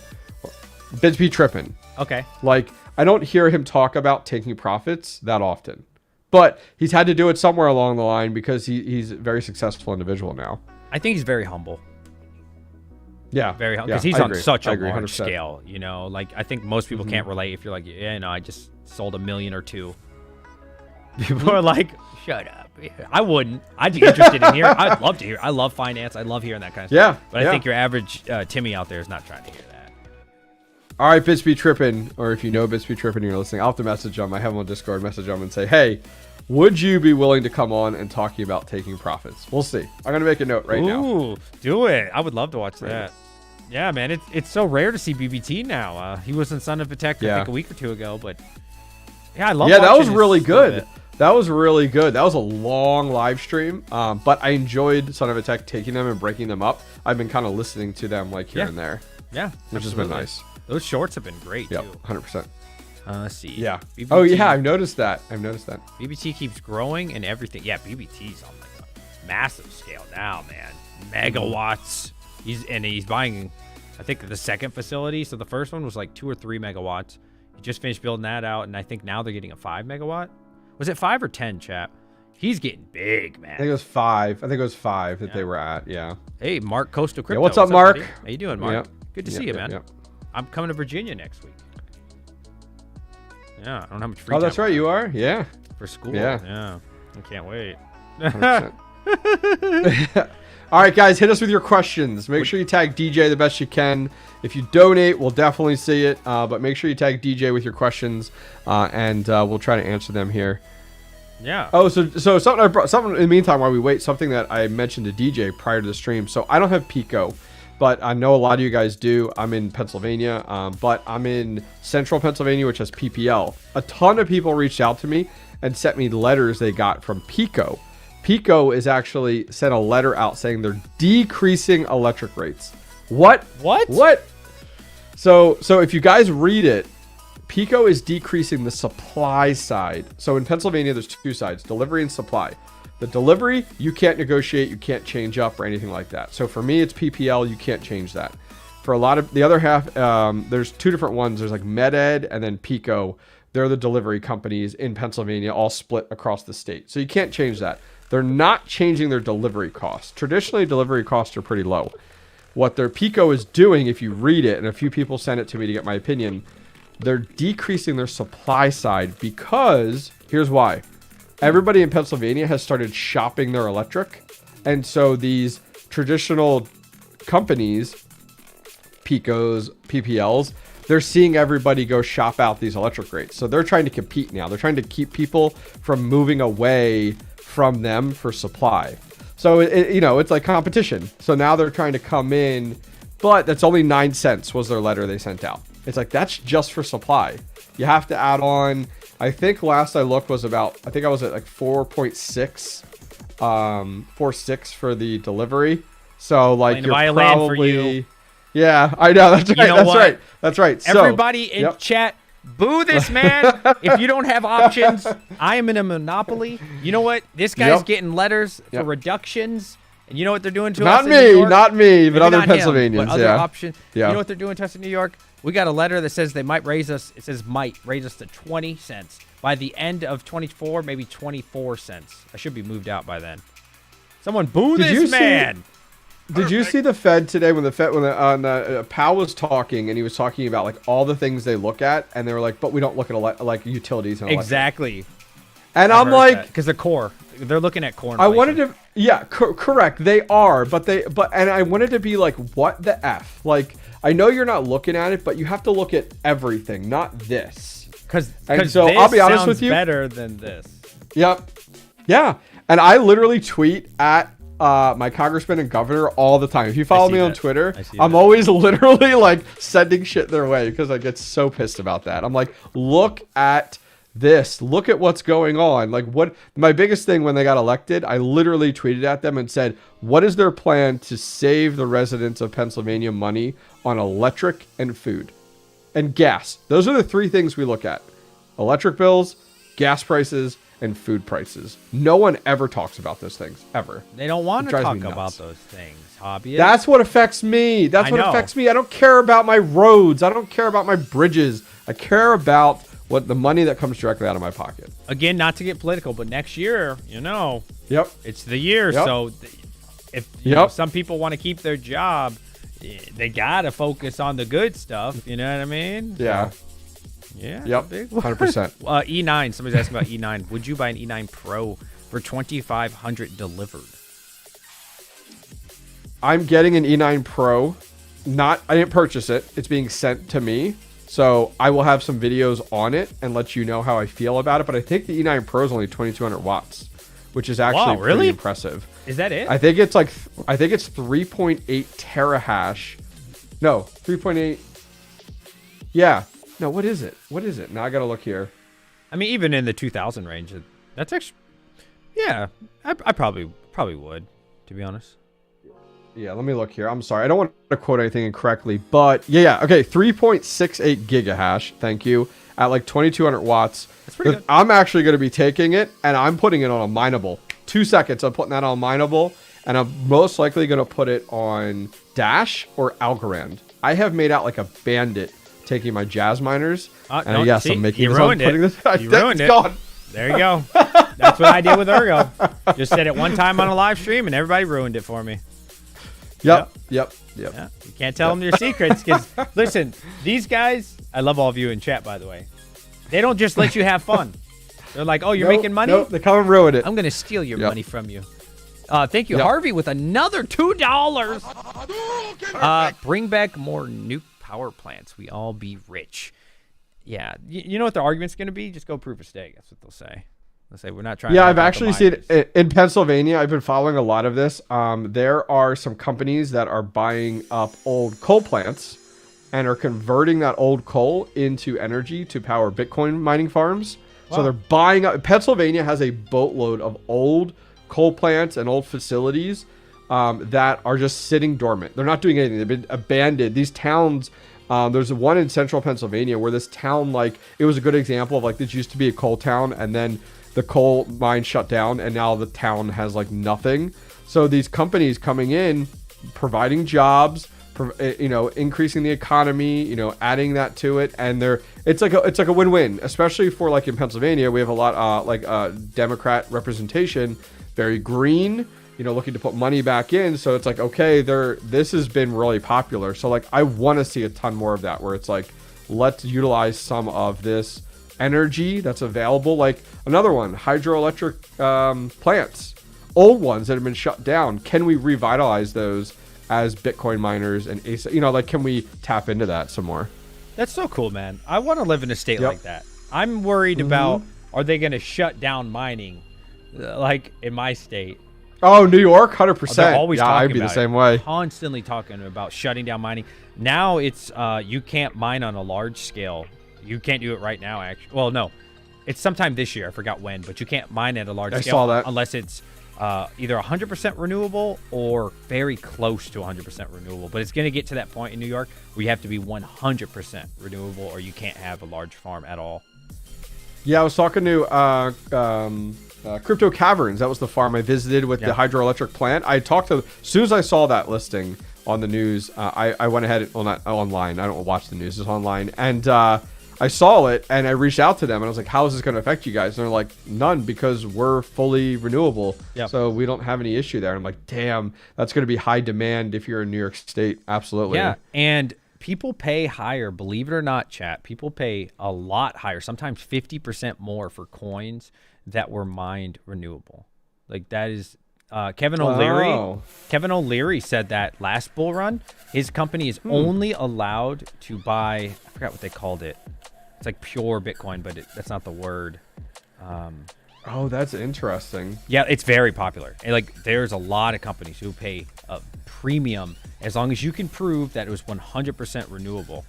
BTC Trippin. Okay. Like, I don't hear him talk about taking profits that often. But he's had to do it somewhere along the line because he's a very successful individual now. I think he's very humble. Yeah. Very humble. Because he's on such a large 100%. scale, Like, I think most people can't relate if you're like, I just sold 1 million or 2. People are like, shut up. I wouldn't. I'd be interested in hearing. I'd love to hear. I love finance. I love hearing that kind of stuff. Yeah. But I think your average Timmy out there is not trying to hear that. All right, BTC Trippin, or if you know BTC Trippin and you're listening, I'll have to message him. I have him on Discord, message him and say, hey, would you be willing to come on and talking about taking profits? We'll see. I'm going to make a note right now. Ooh, do it. I would love to watch that. Yeah, man, it's so rare to see BBT now. He was in Son of Attack, I think, a week or 2 ago, but I love watching. That was really good. That was really good. That was a long live stream, but I enjoyed Son of Attack taking them and breaking them up. I've been kind of listening to them like here and there. Yeah, which has been nice. Those shorts have been great, too. 100%. Let's see. Yeah. BBT, I've noticed that. BBT keeps growing and everything. Yeah, BBT's on like a massive scale now, man. Megawatts. He's buying, I think, the second facility. So the first one was like 2 or 3 megawatts. He just finished building that out, and I think now they're getting a 5 megawatt. Was it 5 or 10, chap? He's getting big, man. I think it was 5. That they were at. Yeah. Hey, Mark Coastal Crypto. Yeah, what's up, Mark? Buddy? How you doing, Mark? Good to see you, man. I'm coming to Virginia next week. Yeah, I don't have much free time. Oh, that's right. You are? Yeah. For school. Yeah. I can't wait. 100%. All right, guys, hit us with your questions. Make sure you tag DJ the best you can. If you donate, we'll definitely see it. But make sure you tag DJ with your questions, and we'll try to answer them here. Yeah. Oh, so something in the meantime while we wait. Something that I mentioned to DJ prior to the stream. So I don't have Pico, but I know a lot of you guys do. I'm in Pennsylvania, but I'm in central Pennsylvania, which has PPL. A ton of people reached out to me and sent me letters they got from Pico. Pico is actually sent a letter out saying they're decreasing electric rates. What? So if you guys read it, Pico is decreasing the supply side. So in Pennsylvania, there's 2 sides, delivery and supply. The delivery, you can't negotiate, you can't change up or anything like that. So for me, it's PPL, you can't change that. For a lot of the other half, there's two different ones. There's like MedEd and then Pico. They're the delivery companies in Pennsylvania, all split across the state. So you can't change that. They're not changing their delivery costs. Traditionally, delivery costs are pretty low. What their Pico is doing, if you read it, and a few people sent it to me to get my opinion, they're decreasing their supply side because, here's why. Everybody in Pennsylvania has started shopping their electric. And so these traditional companies, Picos, PPLs, they're seeing everybody go shop out these electric rates. So they're trying to compete now. They're trying to keep people from moving away from them for supply. So, it's like competition. So now they're trying to come in, but that's only 9 cents was their letter they sent out. It's like, that's just for supply. You have to add on, I think last I looked was about, I think I was at like 4.6 for the delivery. So like you're probably... Yeah, I know. That's right. That's right. That's right. Everybody in chat, boo this man. If you don't have options, I am in a monopoly. You know what? This guy's getting letters for reductions. And you know what they're doing to us in New York? Not me, but other Pennsylvanians. Other options. Yeah. You know what they're doing to us in New York? We got a letter that says they might raise us. It says might raise us to 20 cents. By the end of 24, maybe 24 cents. I should be moved out by then. Someone boo this man. Did you see the Fed today when Powell was talking and he was talking about like all the things they look at and they were like, but we don't look at like utilities and exactly. And I'm like, because they're looking at core. I wanted to, correct. They are, but I wanted to be like, what the F? Like, I know you're not looking at it, but you have to look at everything, not this. Because so I'll be honest with you, better than this. Yep. Yeah. And I literally tweet at my congressman and governor all the time. If you follow me on Twitter, I'm always literally like sending shit their way because I get so pissed about that. I'm like, look at this. Look at what's going on. Like, what my biggest thing when they got elected, I literally tweeted at them and said, what is their plan to save the residents of Pennsylvania money on electric and food and gas? Those are the three things we look at: electric bills, gas prices, and food prices. No one ever talks about those things, ever. They don't want to talk about those things, Hobbyist. That's what affects me. That's what affects me. I don't care about my roads. I don't care about my bridges. I care about what the money that comes directly out of my pocket. Again, not to get political, but next year, Yep. It's the year. Yep. So if some people want to keep their job, they got to focus on the good stuff. You know what I mean? Yeah. Yeah. Yep. 100%. E9. Somebody's asking about E9. Would you buy an E9 Pro for $2,500 delivered? I'm getting an E9 Pro. I didn't purchase it. It's being sent to me. So I will have some videos on it and let you know how I feel about it. But I think the E9 Pro is only 2,200 watts, which is actually pretty impressive. Is that it? I think it's 3.8 terahash. No, 3.8. Yeah. No, what is it? Now I got to look here. I mean, even in the 2,000 range, that's actually, yeah, I probably would, to be honest. Yeah, let me look here. I'm sorry. I don't want to quote anything incorrectly, but yeah. Okay, 3.68 gigahash. Thank you. At like 2,200 watts. That's pretty good. I'm actually going to be taking it, and I'm putting it on a mineable. 2 seconds, I'm putting that on mineable, and I'm most likely going to put it on Dash or Algorand. I have made out like a bandit taking my jazz miners. And yes, I'm making this on putting this. You ruined it. Gone. There you go. That's what I did with Ergo. Just said it one time on a live stream, and everybody ruined it for me. Yep. Yeah, you can't tell them your secrets because, listen, these guys, I love all of you in chat, by the way. They don't just let you have fun. They're like, oh, you're making money? Nope, they come and ruin it. I'm going to steal your money from you. Thank you, Harvey, with another $2. Bring back more nuke power plants. We all be rich. Yeah. You know what the argument's going to be? Just go proof of stake. That's what they'll say. They'll say, we're not trying to... Yeah, I've actually seen it in Pennsylvania. I've been following a lot of this. There are some companies that are buying up old coal plants and are converting that old coal into energy to power Bitcoin mining farms. Wow. So they're buying up... Pennsylvania has a boatload of old coal plants and old facilities that are just sitting dormant. They're not doing anything. They've been abandoned. These towns... there's one in central Pennsylvania where this town, like, it was a good example of, like, this used to be a coal town, and then the coal mine shut down, and now the town has like nothing. So these companies coming in, providing jobs, increasing the economy, adding that to it, and it's like a win-win, especially for like in Pennsylvania. We have a lot Democrat representation, very green, looking to put money back in. So it's like, okay, this has been really popular. So like I want to see a ton more of that, where it's like, let's utilize some of this energy that's available. Like another one, hydroelectric plants, old ones that have been shut down. Can we revitalize those as Bitcoin miners and can we tap into that some more? That's so cool, man. I want to live in a state like that. I'm worried about, are they going to shut down mining like in my state? Oh, New York, 100%. They're always talking I'd be about the same way. Constantly talking about shutting down mining. Now it's you can't mine on a large scale. You can't do it right now, actually. Well, no. It's sometime this year. I forgot when, but you can't mine at a large scale saw that. unless it's either 100% renewable or very close to 100% renewable. But it's going to get to that point in New York where you have to be 100% renewable, or you can't have a large farm at all. Yeah, I was talking to Crypto Caverns. That was the farm I visited with the hydroelectric plant. I talked to, as soon as I saw that listing on the news, I went ahead, well, not online. I don't watch the news, it's online. And I saw it and I reached out to them and I was like, how is this going to affect you guys? And they're like, none, because we're fully renewable. Yep. So we don't have any issue there. And I'm like, damn, that's going to be high demand if you're in New York State. Absolutely. Yeah. And people pay higher, believe it or not, chat. People pay a lot higher, sometimes 50% more for coins that were mined renewable. Like that is Kevin O'Leary. Wow. Kevin O'Leary said that last bull run, his company is only allowed to buy, I forgot what they called it. It's like pure Bitcoin, but that's not the word. Oh, that's interesting. Yeah, it's very popular. And like there's a lot of companies who pay a premium as long as you can prove that it was 100% renewable.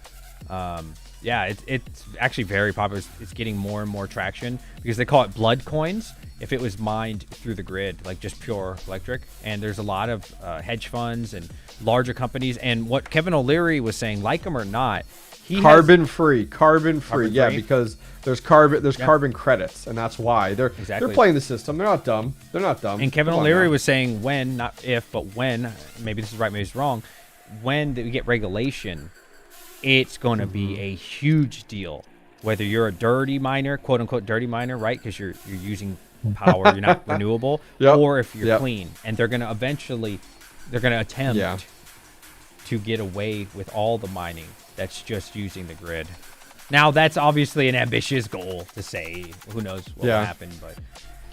Yeah, it's actually very popular. It's getting more and more traction because they call it blood coins if it was mined through the grid, like just pure electric. And there's a lot of hedge funds and larger companies. And what Kevin O'Leary was saying, like him or not, carbon free. Yeah, because there's carbon credits, and that's why they're playing the system. They're not dumb. And Kevin O'Leary was saying when, not if, but when, maybe this is right, maybe it's wrong, when we get regulation, it's going to be a huge deal. Whether you're a dirty miner, quote unquote dirty miner, right? Because you're using power, you're not renewable, or if you're clean. And they're going to attempt to get away with all the mining that's just using the grid. Now, that's obviously an ambitious goal to say. Who knows what will happen, but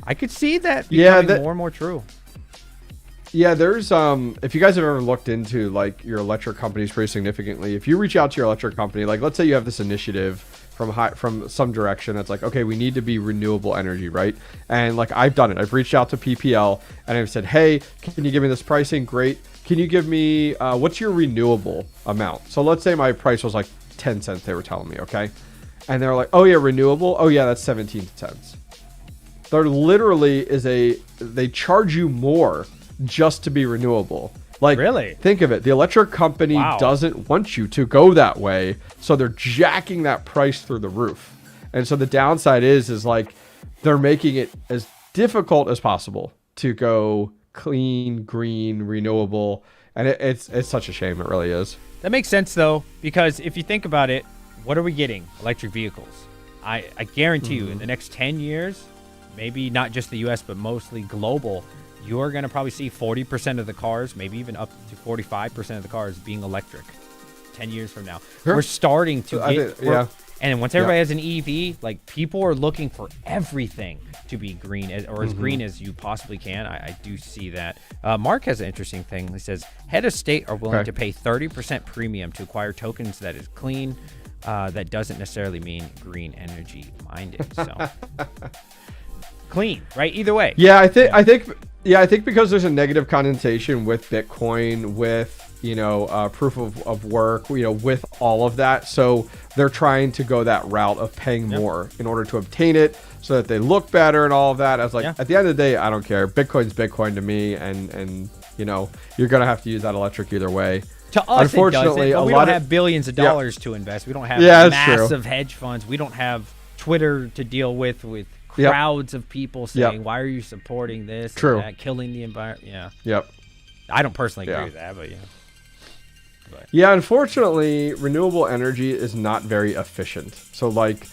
I could see that becoming more and more true. Yeah, there's if you guys have ever looked into like your electric companies pretty significantly, if you reach out to your electric company, like let's say you have this initiative from some direction that's like, okay, we need to be renewable energy, right? And like I've done it. I've reached out to PPL and I've said, hey, can you give me this pricing? Great. Can you give me what's your renewable amount? So let's say my price was like 10 cents, they were telling me, okay? And they're like, oh yeah, renewable. Oh yeah, that's 17 cents. There literally is they charge you more just to be renewable. Like, really? Think of it. The electric company doesn't want you to go that way, so they're jacking that price through the roof. And so the downside is like they're making it as difficult as possible to go clean, green, renewable, and it's such a shame. It really is. That makes sense though, because if you think about it, what are we getting? Electric vehicles. I guarantee you, in the next 10 years, maybe not just the U.S. but mostly global, you are going to probably see 40% of the cars, maybe even up to 45% of the cars being electric 10 years from now. Sure. We're starting to get... And once everybody has an EV, like people are looking for everything to be green, or as green as you possibly can. I do see that. Mark has an interesting thing. He says, head of state are willing to pay 30% premium to acquire tokens that is clean. That doesn't necessarily mean green energy minded. So clean, right? Either way. Yeah, I think because there's a negative connotation with Bitcoin, with proof of work, with all of that. So they're trying to go that route of paying more in order to obtain it, so that they look better and all of that. I was like, at the end of the day, I don't care. Bitcoin's Bitcoin to me, and you're gonna have to use that electric either way. To us, unfortunately, it doesn't, but we don't have billions of dollars to invest. We don't have massive hedge funds. We don't have Twitter to deal with crowds of people saying, "Why are you supporting this? True. And that, killing the environment?" Yeah. Yep. I don't personally agree with that, but yeah. Yeah, unfortunately, renewable energy is not very efficient. So like,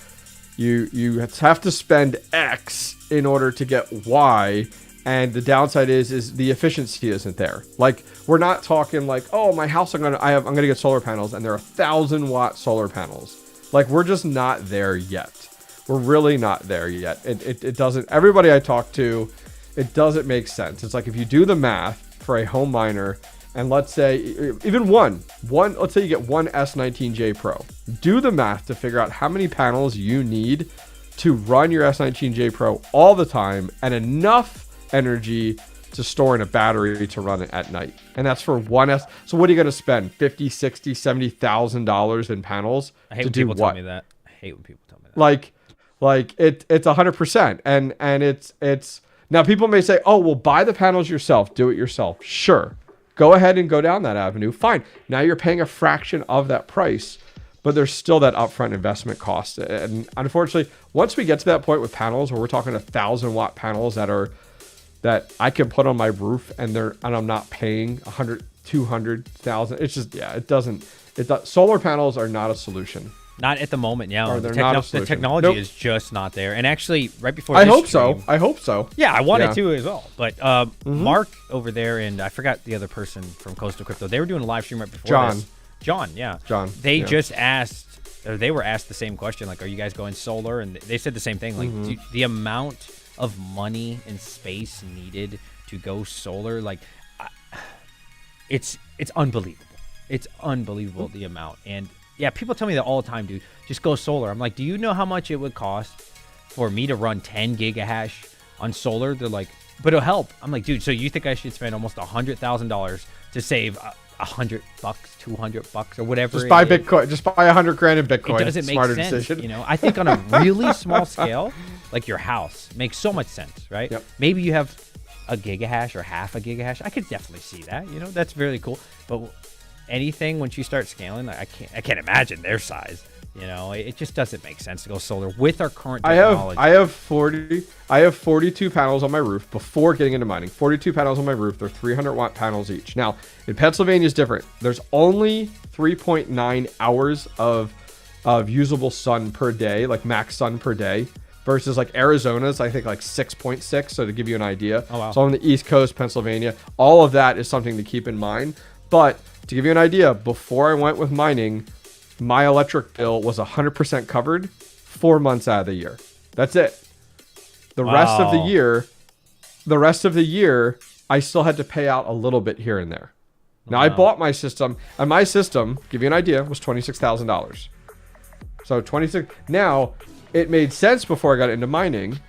you have to spend X in order to get Y, and the downside is the efficiency isn't there. Like, we're not talking like, oh, my house, I'm gonna get solar panels, and they're 1,000-watt solar panels. Like, we're just not there yet. We're really not there yet. It doesn't. Everybody I talk to, it doesn't make sense. It's like if you do the math for a home miner. And let's say even one, let's say you get one S19J Pro. Do the math to figure out how many panels you need to run your S19J Pro all the time and enough energy to store in a battery to run it at night. And that's for one S. So what are you going to spend? $50, $60, $70,000 in panels I hate to when do people what? tell me that. I hate when people tell me that. Like it's 100%. And it's now people may say, oh, well, buy the panels yourself. Do it yourself. Sure. Go ahead and go down that avenue. Fine. Now you're paying a fraction of that price, but there's still that upfront investment cost. And unfortunately, once we get to that point with panels where we're talking 1,000-watt panels that I can put on my roof and I'm not paying 100, 200,000. It's just, it doesn't. Solar panels are not a solution. Not at the moment, yeah. Or they're not a solution. The technology is just not there. And actually, right before I this hope stream, so. I hope so. Yeah, I wanted to as well. But Mark over there, and I forgot the other person from Coastal Crypto, they were doing a live stream right before this. John, yeah. John. They just asked, or they were asked the same question, like, are you guys going solar? And they said the same thing. Like, the amount of money and space needed to go solar, like, it's unbelievable. It's unbelievable, the amount. And yeah, people tell me that all the time, dude. Just go solar. I'm like, do you know how much it would cost for me to run 10 gigahash on solar? They're like, but it'll help. I'm like, dude, so you think I should spend almost $100,000 to save $100, $200, or whatever? Just buy Bitcoin. Just buy 100 grand in Bitcoin. It doesn't make Smarter sense. Decision. You know, I think on a really small scale, like your house, makes so much sense, right? Yep. Maybe you have a gigahash or half a gigahash. I could definitely see that. You know, that's really cool. But anything once you start scaling, I can't imagine their size. You know, it just doesn't make sense to go solar with our current technology. I have 42 panels on my roof before getting into mining. 42 panels on my roof. They're 300-watt panels each. Now, in Pennsylvania is different. There's only 3.9 hours of usable sun per day, like max sun per day, versus like Arizona's, I think like 6.6. So to give you an idea. Oh, wow. So on the East Coast, Pennsylvania, all of that is something to keep in mind. But to give you an idea, before I went with mining, my electric bill was 100% covered 4 months out of the year. That's it. The rest of the year, I still had to pay out a little bit here and there. Now, I bought my system, and my system, give you an idea, was $26,000. So 26. Now, it made sense before I got into mining.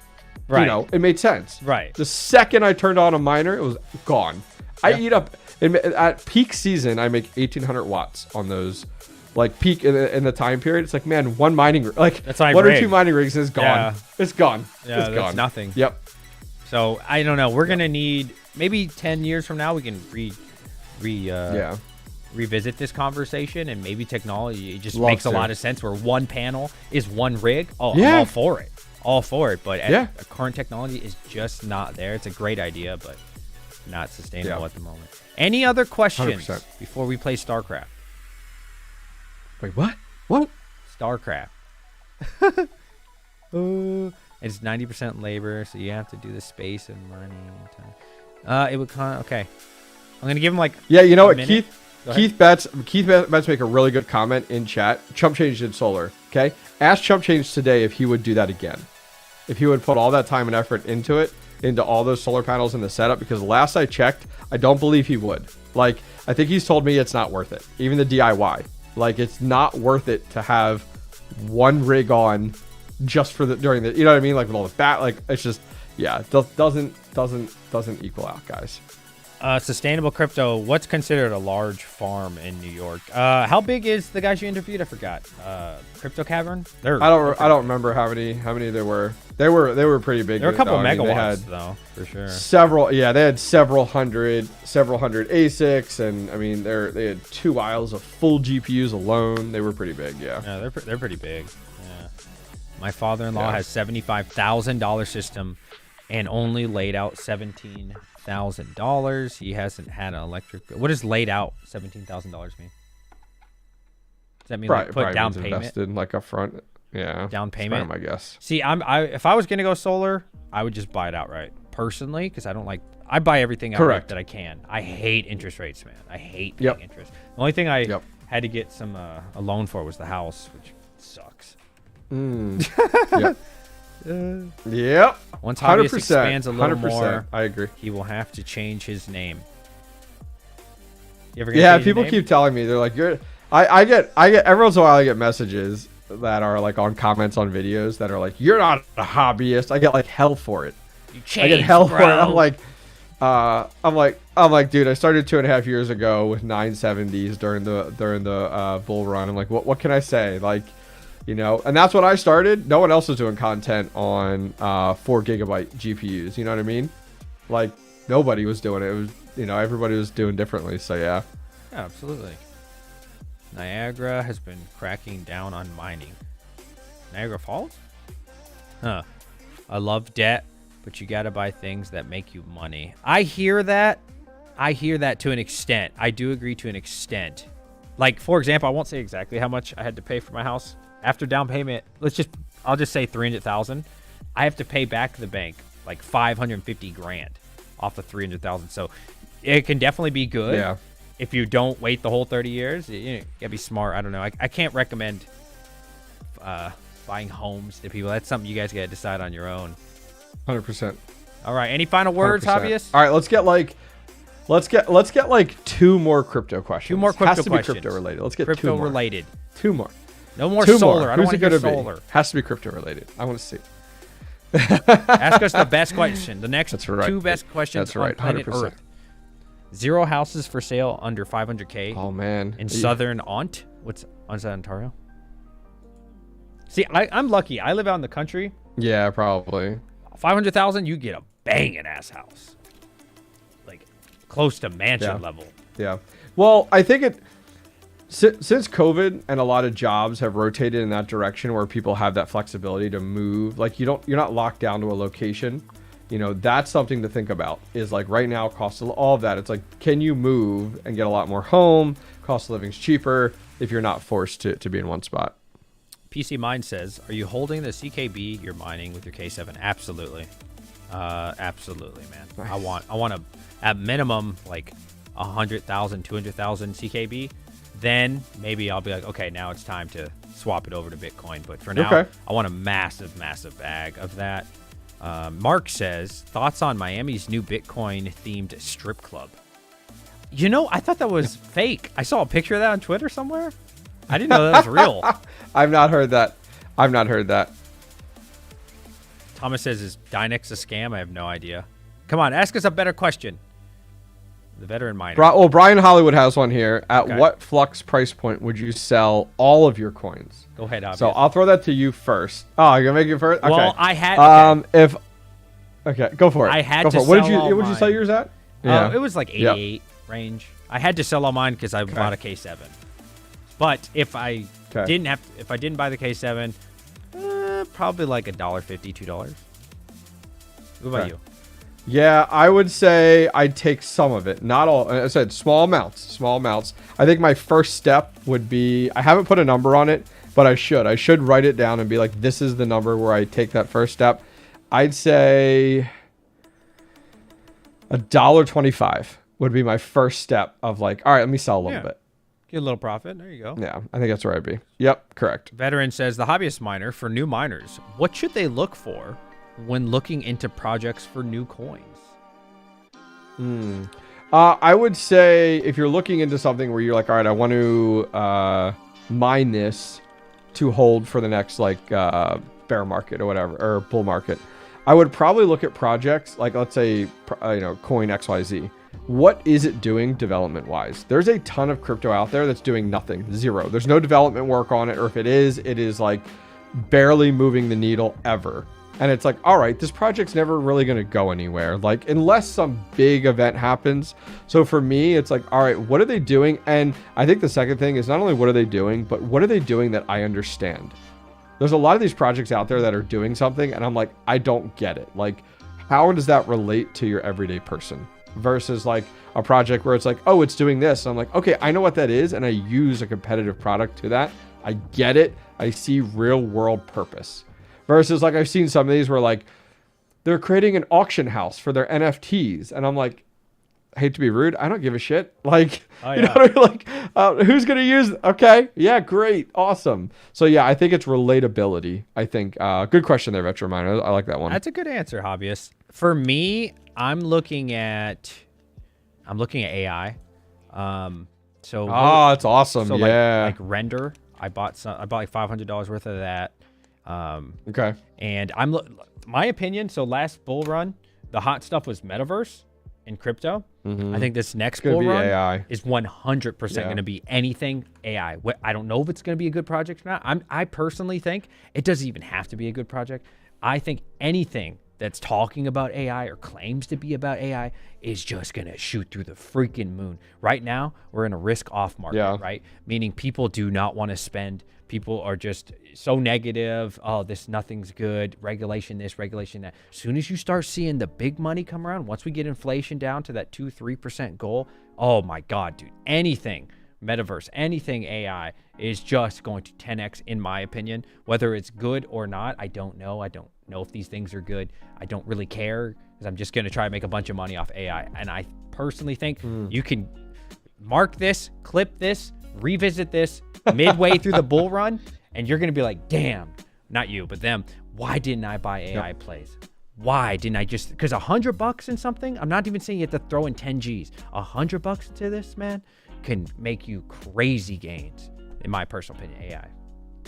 Right. You know, it made sense. Right. The second I turned on a miner, it was gone. I eat up. At peak season, I make 1,800 watts on those. Like peak in the time period, it's like, man, one mining like that's one or two mining rigs is gone. Yeah. It's gone. Yeah, it's gone. Nothing. Yep. So I don't know. We're gonna need maybe 10 years from now we can revisit this conversation, and maybe technology makes a lot of sense where one panel is one rig. Oh, I'm all for it. All for it. But current technology is just not there. It's a great idea, but not sustainable at the moment. Any other questions 100%. before we play StarCraft? Wait, what? What? StarCraft. It's 90% labor, so you have to do the space and money and time. It would okay. I'm gonna give him like you know what, minute. Keith Betts make a really good comment in chat. Chump Change did solar. Okay, ask Chump Change today if he would do that again. If he would put all that time and effort into all those solar panels in the setup, because last I checked, I don't believe he would. Like, I think he's told me it's not worth it. Even the DIY. Like, it's not worth it to have one rig on just for during the, you know what I mean? Like with all the like, it's just, it doesn't equal out, guys. Sustainable crypto. What's considered a large farm in New York? How big is the guys you interviewed? I forgot. Crypto Cavern. I don't remember how many there were. They were pretty big. There were a couple megawatts though, for sure. Several. Yeah, they had several hundred ASICs, and I mean they had 2 aisles of full GPUs alone. They were pretty big. Yeah. Yeah, they're pretty big. Yeah. My father-in-law has $75,000 system and only laid out $17,000. He hasn't had an electric bill. What does laid out $17,000 mean? Does that mean like put down payment? Invested like up front. Yeah. Down payment, I guess. See, if I was gonna go solar, I would just buy it outright personally, because I buy everything outright that I can. I hate interest rates, man. I hate paying interest. The only thing I had to get a loan for was the house, which sucks. Yep. Once Hobbyist expands a little 100%, more, I agree. He will have to change his name. You ever people keep telling me, they're like, I get every once in a while I get messages that are like on comments on videos that are like, you're not a hobbyist. I get like hell for it. I get hell for it. I'm like, dude, I started 2.5 years ago with 970s during the bull run. I'm like, what can I say? Like, you know, and that's when I started. No one else was doing content on 4 GB GPUs. You know what I mean? Like, nobody was doing it. It was, you know, everybody was doing differently. So yeah. Yeah, absolutely. Niagara has been cracking down on mining. Niagara Falls? Huh. I love debt, but you gotta buy things that make you money. I hear that. To an extent. I do agree to an extent. Like, for example, I won't say exactly how much I had to pay for my house. After down payment, I'll just say $300,000. I have to pay back the bank like $550,000 off the $300,000. So it can definitely be good. Yeah. If you don't wait the whole 30 years, you gotta be smart. I don't know. I can't recommend buying homes to people. That's something you guys gotta decide on your own. 100%. All right. Any final words, 100%. Hobbyists? All right. Let's get like 2 more crypto questions. 2 more crypto questions. Has to be crypto related. Let's get crypto 2 more. related. 2 more. No more 2 solar. More. I don't want to hear be? solar. Has to be crypto related. I want to see. Ask us the best question. The next 2 best questions on planet 100%. Earth. 0 houses for sale under 500K. Oh man. In Southern What's that, Ontario? See, I'm lucky. I live out in the country. Yeah, probably. 500,000, you get a banging ass house, like close to mansion level. Yeah. Well, I think since COVID and a lot of jobs have rotated in that direction where people have that flexibility to move, like you're not locked down to a location. You know, that's something to think about, is like right now, cost of all of that. It's like, can you move and get a lot more home? Cost of living's cheaper if you're not forced to be in one spot. PC Mine says, are you holding the CKB you're mining with your K7? Absolutely. Absolutely, man. Nice. I want to, at minimum, like 100,000, 200,000 CKB. Then maybe I'll be like, okay, now it's time to swap it over to Bitcoin. But for now, I want a massive, massive bag of that. Mark says, thoughts on Miami's new Bitcoin-themed strip club? You know, I thought that was fake. I saw a picture of that on Twitter somewhere. I didn't know that was real. I've not heard that. Thomas says, is Dynex a scam? I have no idea. Come on, ask us a better question. The veteran miner. Well, Brian Hollywood has one here. At what Flux price point would you sell all of your coins? Go ahead, obviously. So I'll throw that to you first. Oh, you're gonna make it first? Okay. Well, I had. Okay, go for it. I had go to for it. What did you sell yours at? Yeah. It was like 88 range. I had to sell all mine because I bought a K7. But if I didn't buy the K7, probably like $1.50, $2. What about you? Yeah, I would say I'd take some of it. Not all. I said small amounts. I think my first step would be, I haven't put a number on it, but I should write it down and be like, this is the number where I take that first step. I'd say $1.25 would be my first step of like, all right, let me sell a little bit. Get a little profit. There you go. Yeah, I think that's where I'd be. Yep, correct. Veteran says, the hobbyist miner for new miners, what should they look for when looking into projects for new coins? I would say if you're looking into something where you're like, all right, I want to mine this to hold for the next like bear market or whatever, or bull market, I would probably look at projects like, let's say, coin XYZ. What is it doing development wise? There's a ton of crypto out there that's doing nothing, zero. There's no development work on it, or if it is like barely moving the needle ever. And it's like, all right, this project's never really going to go anywhere, like unless some big event happens. So for me, it's like, all right, what are they doing? And I think the second thing is not only what are they doing, but what are they doing that I understand? there's a lot of these projects out there that are doing something, and I'm like, I don't get it. Like, how does that relate to your everyday person? Versus like a project where it's like, oh, it's doing this. And I'm like, okay, I know what that is, and I use a competitive product to that. I get it. I see real world purpose. Versus like I've seen some of these where like they're creating an auction house for their NFTs, and I'm like, I hate to be rude, I don't give a shit. Like, you know what I mean? Like, who's gonna use? Okay, yeah, great, awesome. So yeah, I think it's relatability. I think good question there, Vetromine. I like that one. That's a good answer, Hobbyist. For me, I'm looking at AI. So that's awesome. So yeah, like Render. I bought like $500 worth of that. Okay. And my opinion. So last bull run, the hot stuff was metaverse and crypto. I think this next bull run AI. is 100% going to be anything AI. I don't know if it's going to be a good project or not. I personally think it doesn't even have to be a good project. I think anything that's talking about AI or claims to be about AI is just going to shoot through the freaking moon. Right now, we're in a risk-off market, right? Meaning people do not want to spend. People are just so negative. Oh, nothing's good. Regulation this, regulation that. As soon as you start seeing the big money come around, once we get inflation down to that 2-3% goal, oh my God, dude, anything metaverse, anything AI is just going to 10x in my opinion. Whether it's good or not, I don't know. I don't know if these things are good. I don't really care because I'm just going to try to make a bunch of money off AI. And I personally think you can mark this, clip this, revisit this midway through the bull run, and you're going to be like, damn, not you, but them. Why didn't I buy AI plays? Why didn't I just, because $100 in something, I'm not even saying you have to throw in 10 G's. $100 into this, man, can make you crazy gains, in my personal opinion, AI.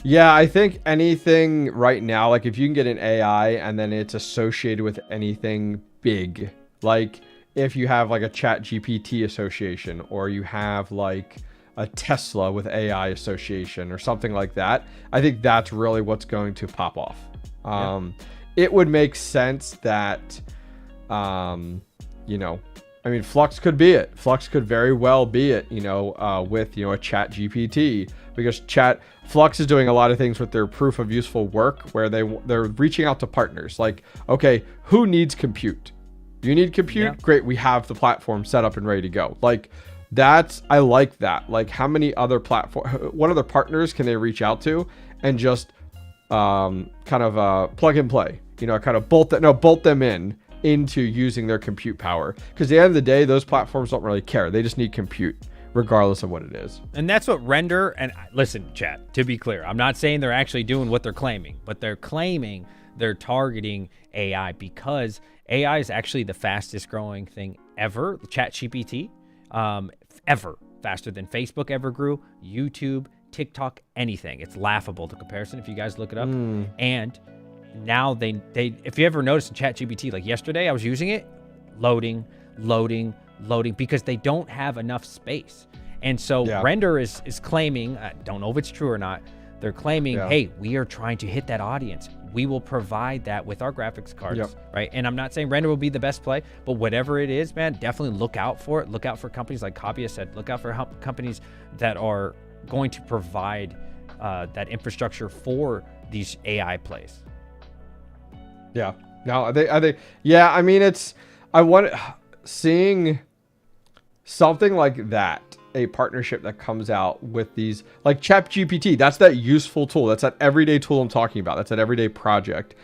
Yeah, I think anything right now, like if you can get an AI and then it's associated with anything big, like if you have like a Chat GPT association, or you have like a Tesla with AI association or something like that, I think that's really what's going to pop off. It would make sense that, you know, I mean, Flux could be it. Flux could very well be it, you know, with, you know, a Chat GPT, because Flux is doing a lot of things with their proof of useful work where they're reaching out to partners. Like, okay, who needs compute? You need compute? Yeah. Great. We have the platform set up and ready to go. Like I like that. Like how many other what other partners can they reach out to and just kind of plug and play, you know, kind of bolt them into using their compute power, because at the end of the day, those platforms don't really care. They just need compute regardless of what it is. And that's what Render, and listen, chat, to be clear, I'm not saying they're actually doing what they're claiming, but they're claiming they're targeting AI because AI is actually the fastest growing thing ever. Chat GPT, ever faster than Facebook ever grew, YouTube, TikTok, anything. It's laughable to comparison if you guys look it up. And now they if you ever noticed in ChatGPT, like yesterday I was using it, loading, because they don't have enough space. And so Render is claiming, I don't know if it's true or not, they're claiming, hey, we are trying to hit that audience. We will provide that with our graphics cards, right? And I'm not saying Render will be the best play, but whatever it is, man, definitely look out for it. Look out for companies like Hobbyist said, look out for companies that are going to provide that infrastructure for these AI plays. Yeah. No, I think, yeah, I mean, seeing something like that, a partnership that comes out with these, like ChatGPT, that's that useful tool. That's that everyday tool I'm talking about. That's that everyday project.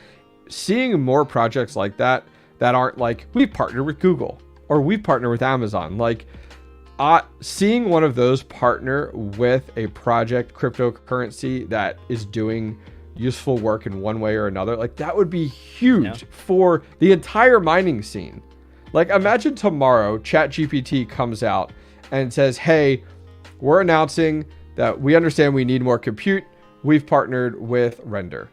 Seeing more projects like that aren't like, we've partnered with Google or we've partnered with Amazon. Like, seeing one of those partner with a project cryptocurrency that is doing useful work in one way or another, like that would be huge for the entire mining scene. Like imagine tomorrow ChatGPT comes out and says, hey, we're announcing that we understand we need more compute. We've partnered with Render.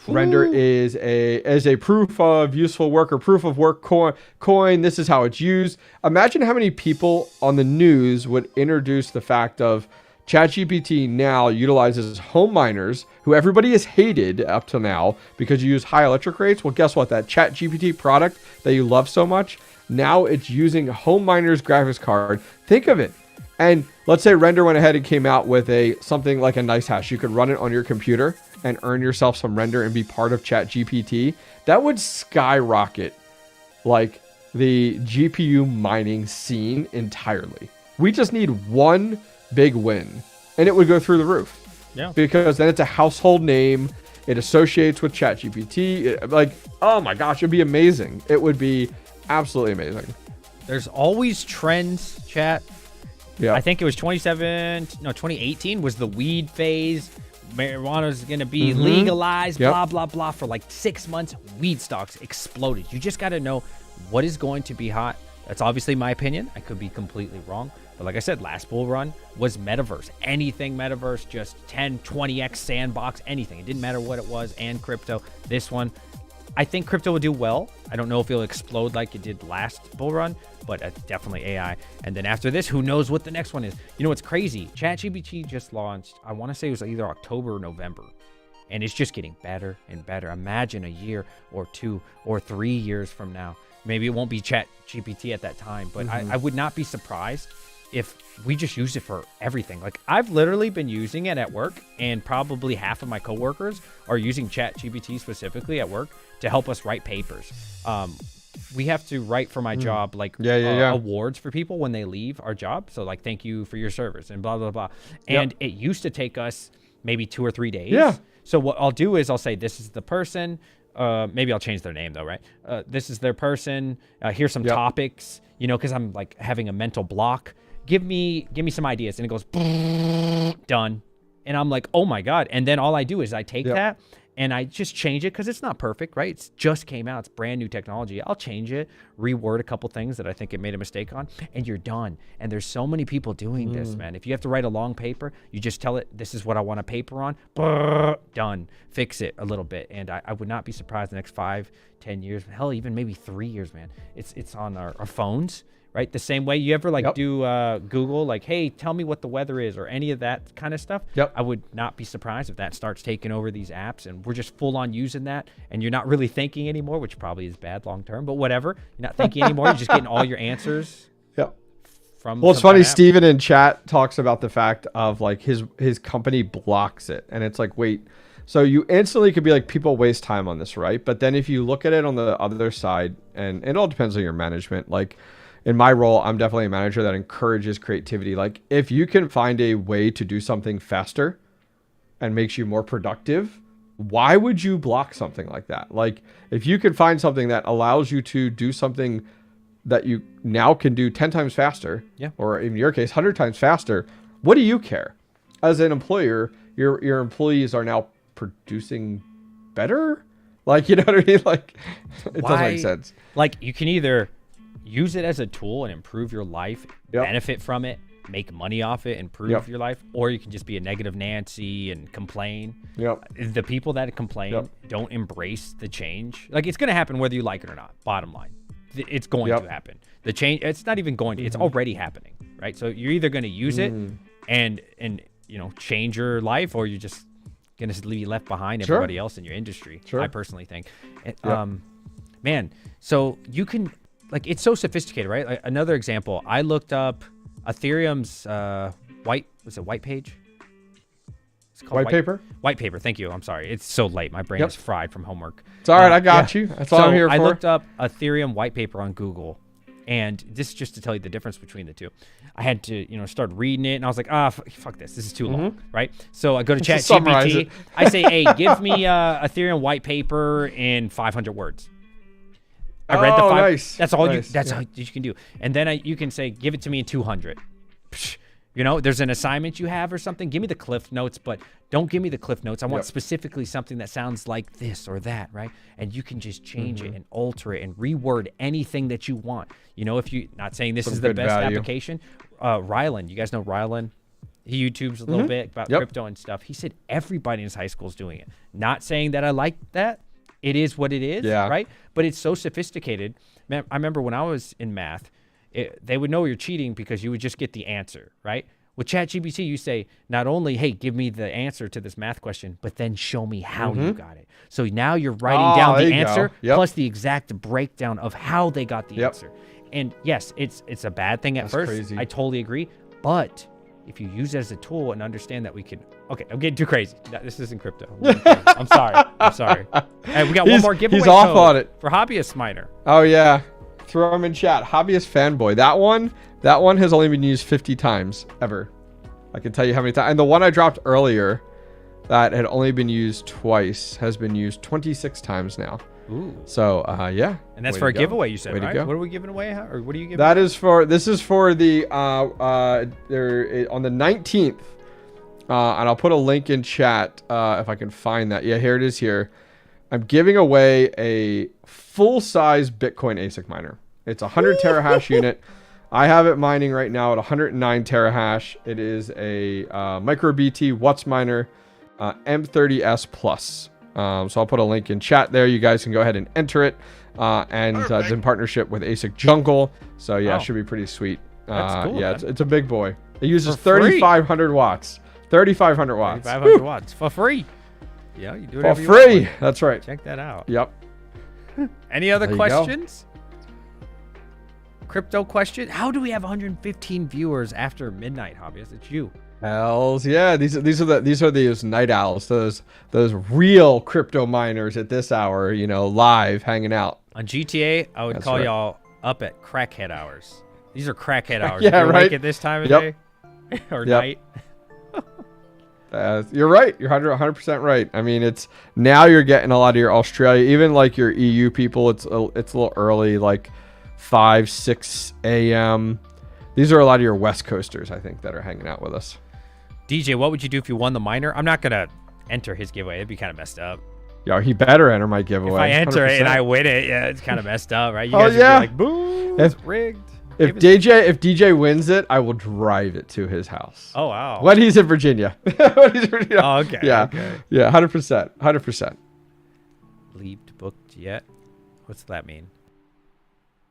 Ooh. Render is a proof of useful work or proof of work coin. This is how it's used. Imagine how many people on the news would introduce the fact of ChatGPT now utilizes home miners, who everybody has hated up to now because you use high electric rates. Well, guess what? That ChatGPT product that you love so much, now it's using home miners graphics card. Think of it. And let's say Render went ahead and came out with something like a nice hash. You could run it on your computer and earn yourself some render and be part of ChatGPT, that would skyrocket like the GPU mining scene entirely. We just need one big win and it would go through the roof. Yeah. Because then it's a household name. It associates with ChatGPT. Like, oh my gosh, it'd be amazing. It would be absolutely amazing. There's always trends, chat. Yeah. I think it was 2018 was the weed phase. Marijuana is going to be legalized, blah, blah, blah. For like 6 months, weed stocks exploded. You just got to know what is going to be hot. That's obviously my opinion. I could be completely wrong. But like I said, last bull run was metaverse. Anything metaverse, just 10, 20x sandbox, anything. It didn't matter what it was, and crypto. This one, I think crypto will do well. I don't know if it'll explode like it did last bull run, but definitely AI. And then after this, who knows what the next one is? You know what's crazy? ChatGPT just launched, I want to say it was either October or November. And it's just getting better and better. Imagine a year or 2 or 3 years from now. Maybe it won't be ChatGPT at that time, but I would not be surprised if we just use it for everything. Like, I've literally been using it at work, and probably half of my coworkers are using ChatGPT specifically at work to help us write papers. We have to write for my job, like awards for people when they leave our job. So like, thank you for your service and blah, blah, blah. And it used to take us maybe 2 or 3 days. Yeah. So what I'll do is I'll say, this is the person. Maybe I'll change their name though, right? This is their person. Here's some topics, you know, because I'm like having a mental block. Give me some ideas. And it goes, done. And I'm like, oh my God. And then all I do is I take that and I just change it, because it's not perfect, right? It's just came out. It's brand new technology. I'll change it, reword a couple things that I think it made a mistake on, and you're done. And there's so many people doing this, man. If you have to write a long paper, you just tell it, this is what I want a paper on. Done. Fix it a little bit. And I would not be surprised the next 5, 10 years, hell, even maybe 3 years, man. It's on our phones. Right? The same way you ever like do Google, like, hey, tell me what the weather is, or any of that kind of stuff. I would not be surprised if that starts taking over these apps and we're just full on using that, and you're not really thinking anymore, which probably is bad long term, but whatever. You're not thinking anymore. You're just getting all your answers from. Well, it's funny. Steven in chat talks about the fact of like his company blocks it, and it's like, wait. So you instantly could be like, people waste time on this, right? But then if you look at it on the other side, and it all depends on your management, like, in my role, I'm definitely a manager that encourages creativity. Like, if you can find a way to do something faster and makes you more productive, why would you block something like that? Like, if you can find something that allows you to do something that you now can do 10 times faster, or in your case, 100 times faster, what do you care? As an employer, your employees are now producing better? Like, you know what I mean? Like, it doesn't make sense. Like, you can either use it as a tool and improve your life, benefit from it, make money off it, improve your life, or you can just be a negative Nancy and complain. The people that complain don't embrace the change. Like, it's going to happen whether you like it or not. Bottom line, it's going to happen. The change, it's not even going to, it's already happening, right? So you're either going to use it and you know, change your life, or you're just going to leave you left behind everybody else in your industry. I personally think. Man, so you can, like, it's so sophisticated, right? Like, another example, I looked up Ethereum's white page? It's called white paper? White paper, thank you. I'm sorry. It's so late. My brain is fried from homework. It's all right. I got you. That's all I'm here for. I looked up Ethereum white paper on Google, and this is just to tell you the difference between the two. I had to, you know, start reading it, and I was like, fuck this. This is too long, right? So I go to ChatGPT. I say, hey, give me Ethereum white paper in 500 words. I read the 5. Nice. That's all that's all you can do. And then you can say, give it to me in 200. Psh, you know, there's an assignment you have or something. Give me the Cliff Notes, but don't give me the Cliff Notes. I want specifically something that sounds like this or that, right? And you can just change it and alter it and reword anything that you want. You know, if you, not saying this is the best application. Rylan, you guys know Rylan? He YouTubes a little bit about crypto and stuff. He said everybody in his high school is doing it. Not saying that I like that. It is what it is, right? But it's so sophisticated. Man, I remember when I was in math, they would know you're cheating because you would just get the answer, right? With ChatGPT, you say, not only, hey, give me the answer to this math question, but then show me how you got it. So now you're writing down the answer plus the exact breakdown of how they got the answer. And yes, it's a bad thing at first. Crazy. I totally agree. But if you use it as a tool and understand that we can Okay, I'm getting too crazy. No, this isn't crypto. I'm sorry. I'm sorry. Hey, we got one more giveaway. He's off on it for Hobbyist Miner. Oh yeah, throw him in chat. Hobbyist fanboy. That one has only been used 50 times ever. I can tell you how many times. And the one I dropped earlier, that had only been used twice, has been used 26 times now. Ooh. So yeah. And that's for a giveaway, you said, right? What are we giving away? Or what are you giving? That is for. This is for the on the 19th. And I'll put a link in chat if I can find that. Yeah, here it is here. I'm giving away a full-size Bitcoin ASIC miner. It's a 100 terahash unit. I have it mining right now at 109 terahash. It is a MicroBT Watts miner M30S Plus. So I'll put a link in chat there. You guys can go ahead and enter it. And it's in partnership with ASIC Jungle. So yeah, it should be pretty sweet. That's cool, yeah, it's a big boy. It uses 3,500 watts. 3,500 watts. 3,500 watts for free. Yeah, you do it for free. That's right. Check that out. Yep. Any other questions? Crypto question? How do we have 115 viewers after midnight, Hobbyist? It's you. Hells yeah. These are those night owls. Those real crypto miners at this hour. You know, live hanging out on GTA. I would call y'all up at crackhead hours. These are crackhead hours. Yeah, right. Awake at this time of day or night. You're right. You're 100% right. I mean, it's now you're getting a lot of your Australia, even like your EU people. It's a little early, like 5, 6 a.m. These are a lot of your West Coasters, I think, that are hanging out with us. DJ, what would you do if you won the miner? I'm not gonna enter his giveaway. It'd be kind of messed up. Yo, he better enter my giveaway. If I enter 100%. It and I win it, yeah, it's kind of messed up, right? You guys would be like, boo, it's rigged. If DJ wins it, I will drive it to his house. Oh wow! When he's in Virginia. Oh okay. Yeah. Okay. Yeah. 100%. Leaped booked yet? What's that mean?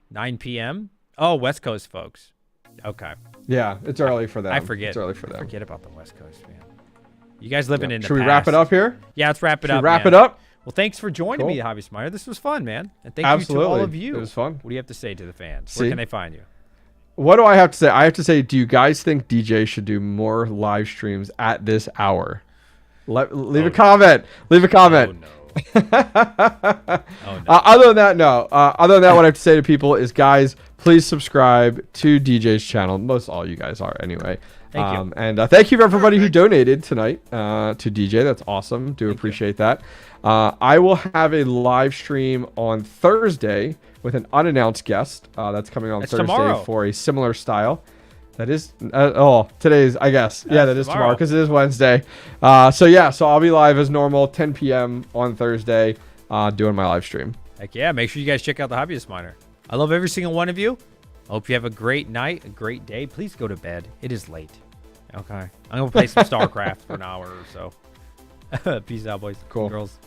9 p.m. Oh, West Coast folks. Okay. Yeah, it's early for them. I forget. It's early for them. I forget about the West Coast, man. You guys living in the Should we past. wrap it up here? Yeah, let's wrap it up. Wrap it up. Well, thanks for joining me, Hobbyist Miner. This was fun, man. And thank you to all of you. It was fun. What do you have to say to the fans? Where can they find you? What do I have to say? I have to say, do you guys think DJ should do more live streams at this hour? Leave a comment. Leave a comment. Oh, no. Other than that, no. Other than that, what I have to say to people is, guys, please subscribe to DJ's channel. Most all you guys are anyway. Thank you. And thank you for everybody who donated tonight to DJ. That's awesome. Do appreciate that. I will have a live stream on Thursday with an unannounced guest that's coming on Thursday tomorrow. For a similar style. That is today's, I guess. Yeah, that is tomorrow because it is Wednesday. So I'll be live as normal 10 p.m. on Thursday doing my live stream. Heck yeah, make sure you guys check out the Hobbyist Miner. I love every single one of you. I hope you have a great night, a great day. Please go to bed. It is late. Okay. I'm going to play some StarCraft for an hour or so. Peace out, boys. Cool. Girls.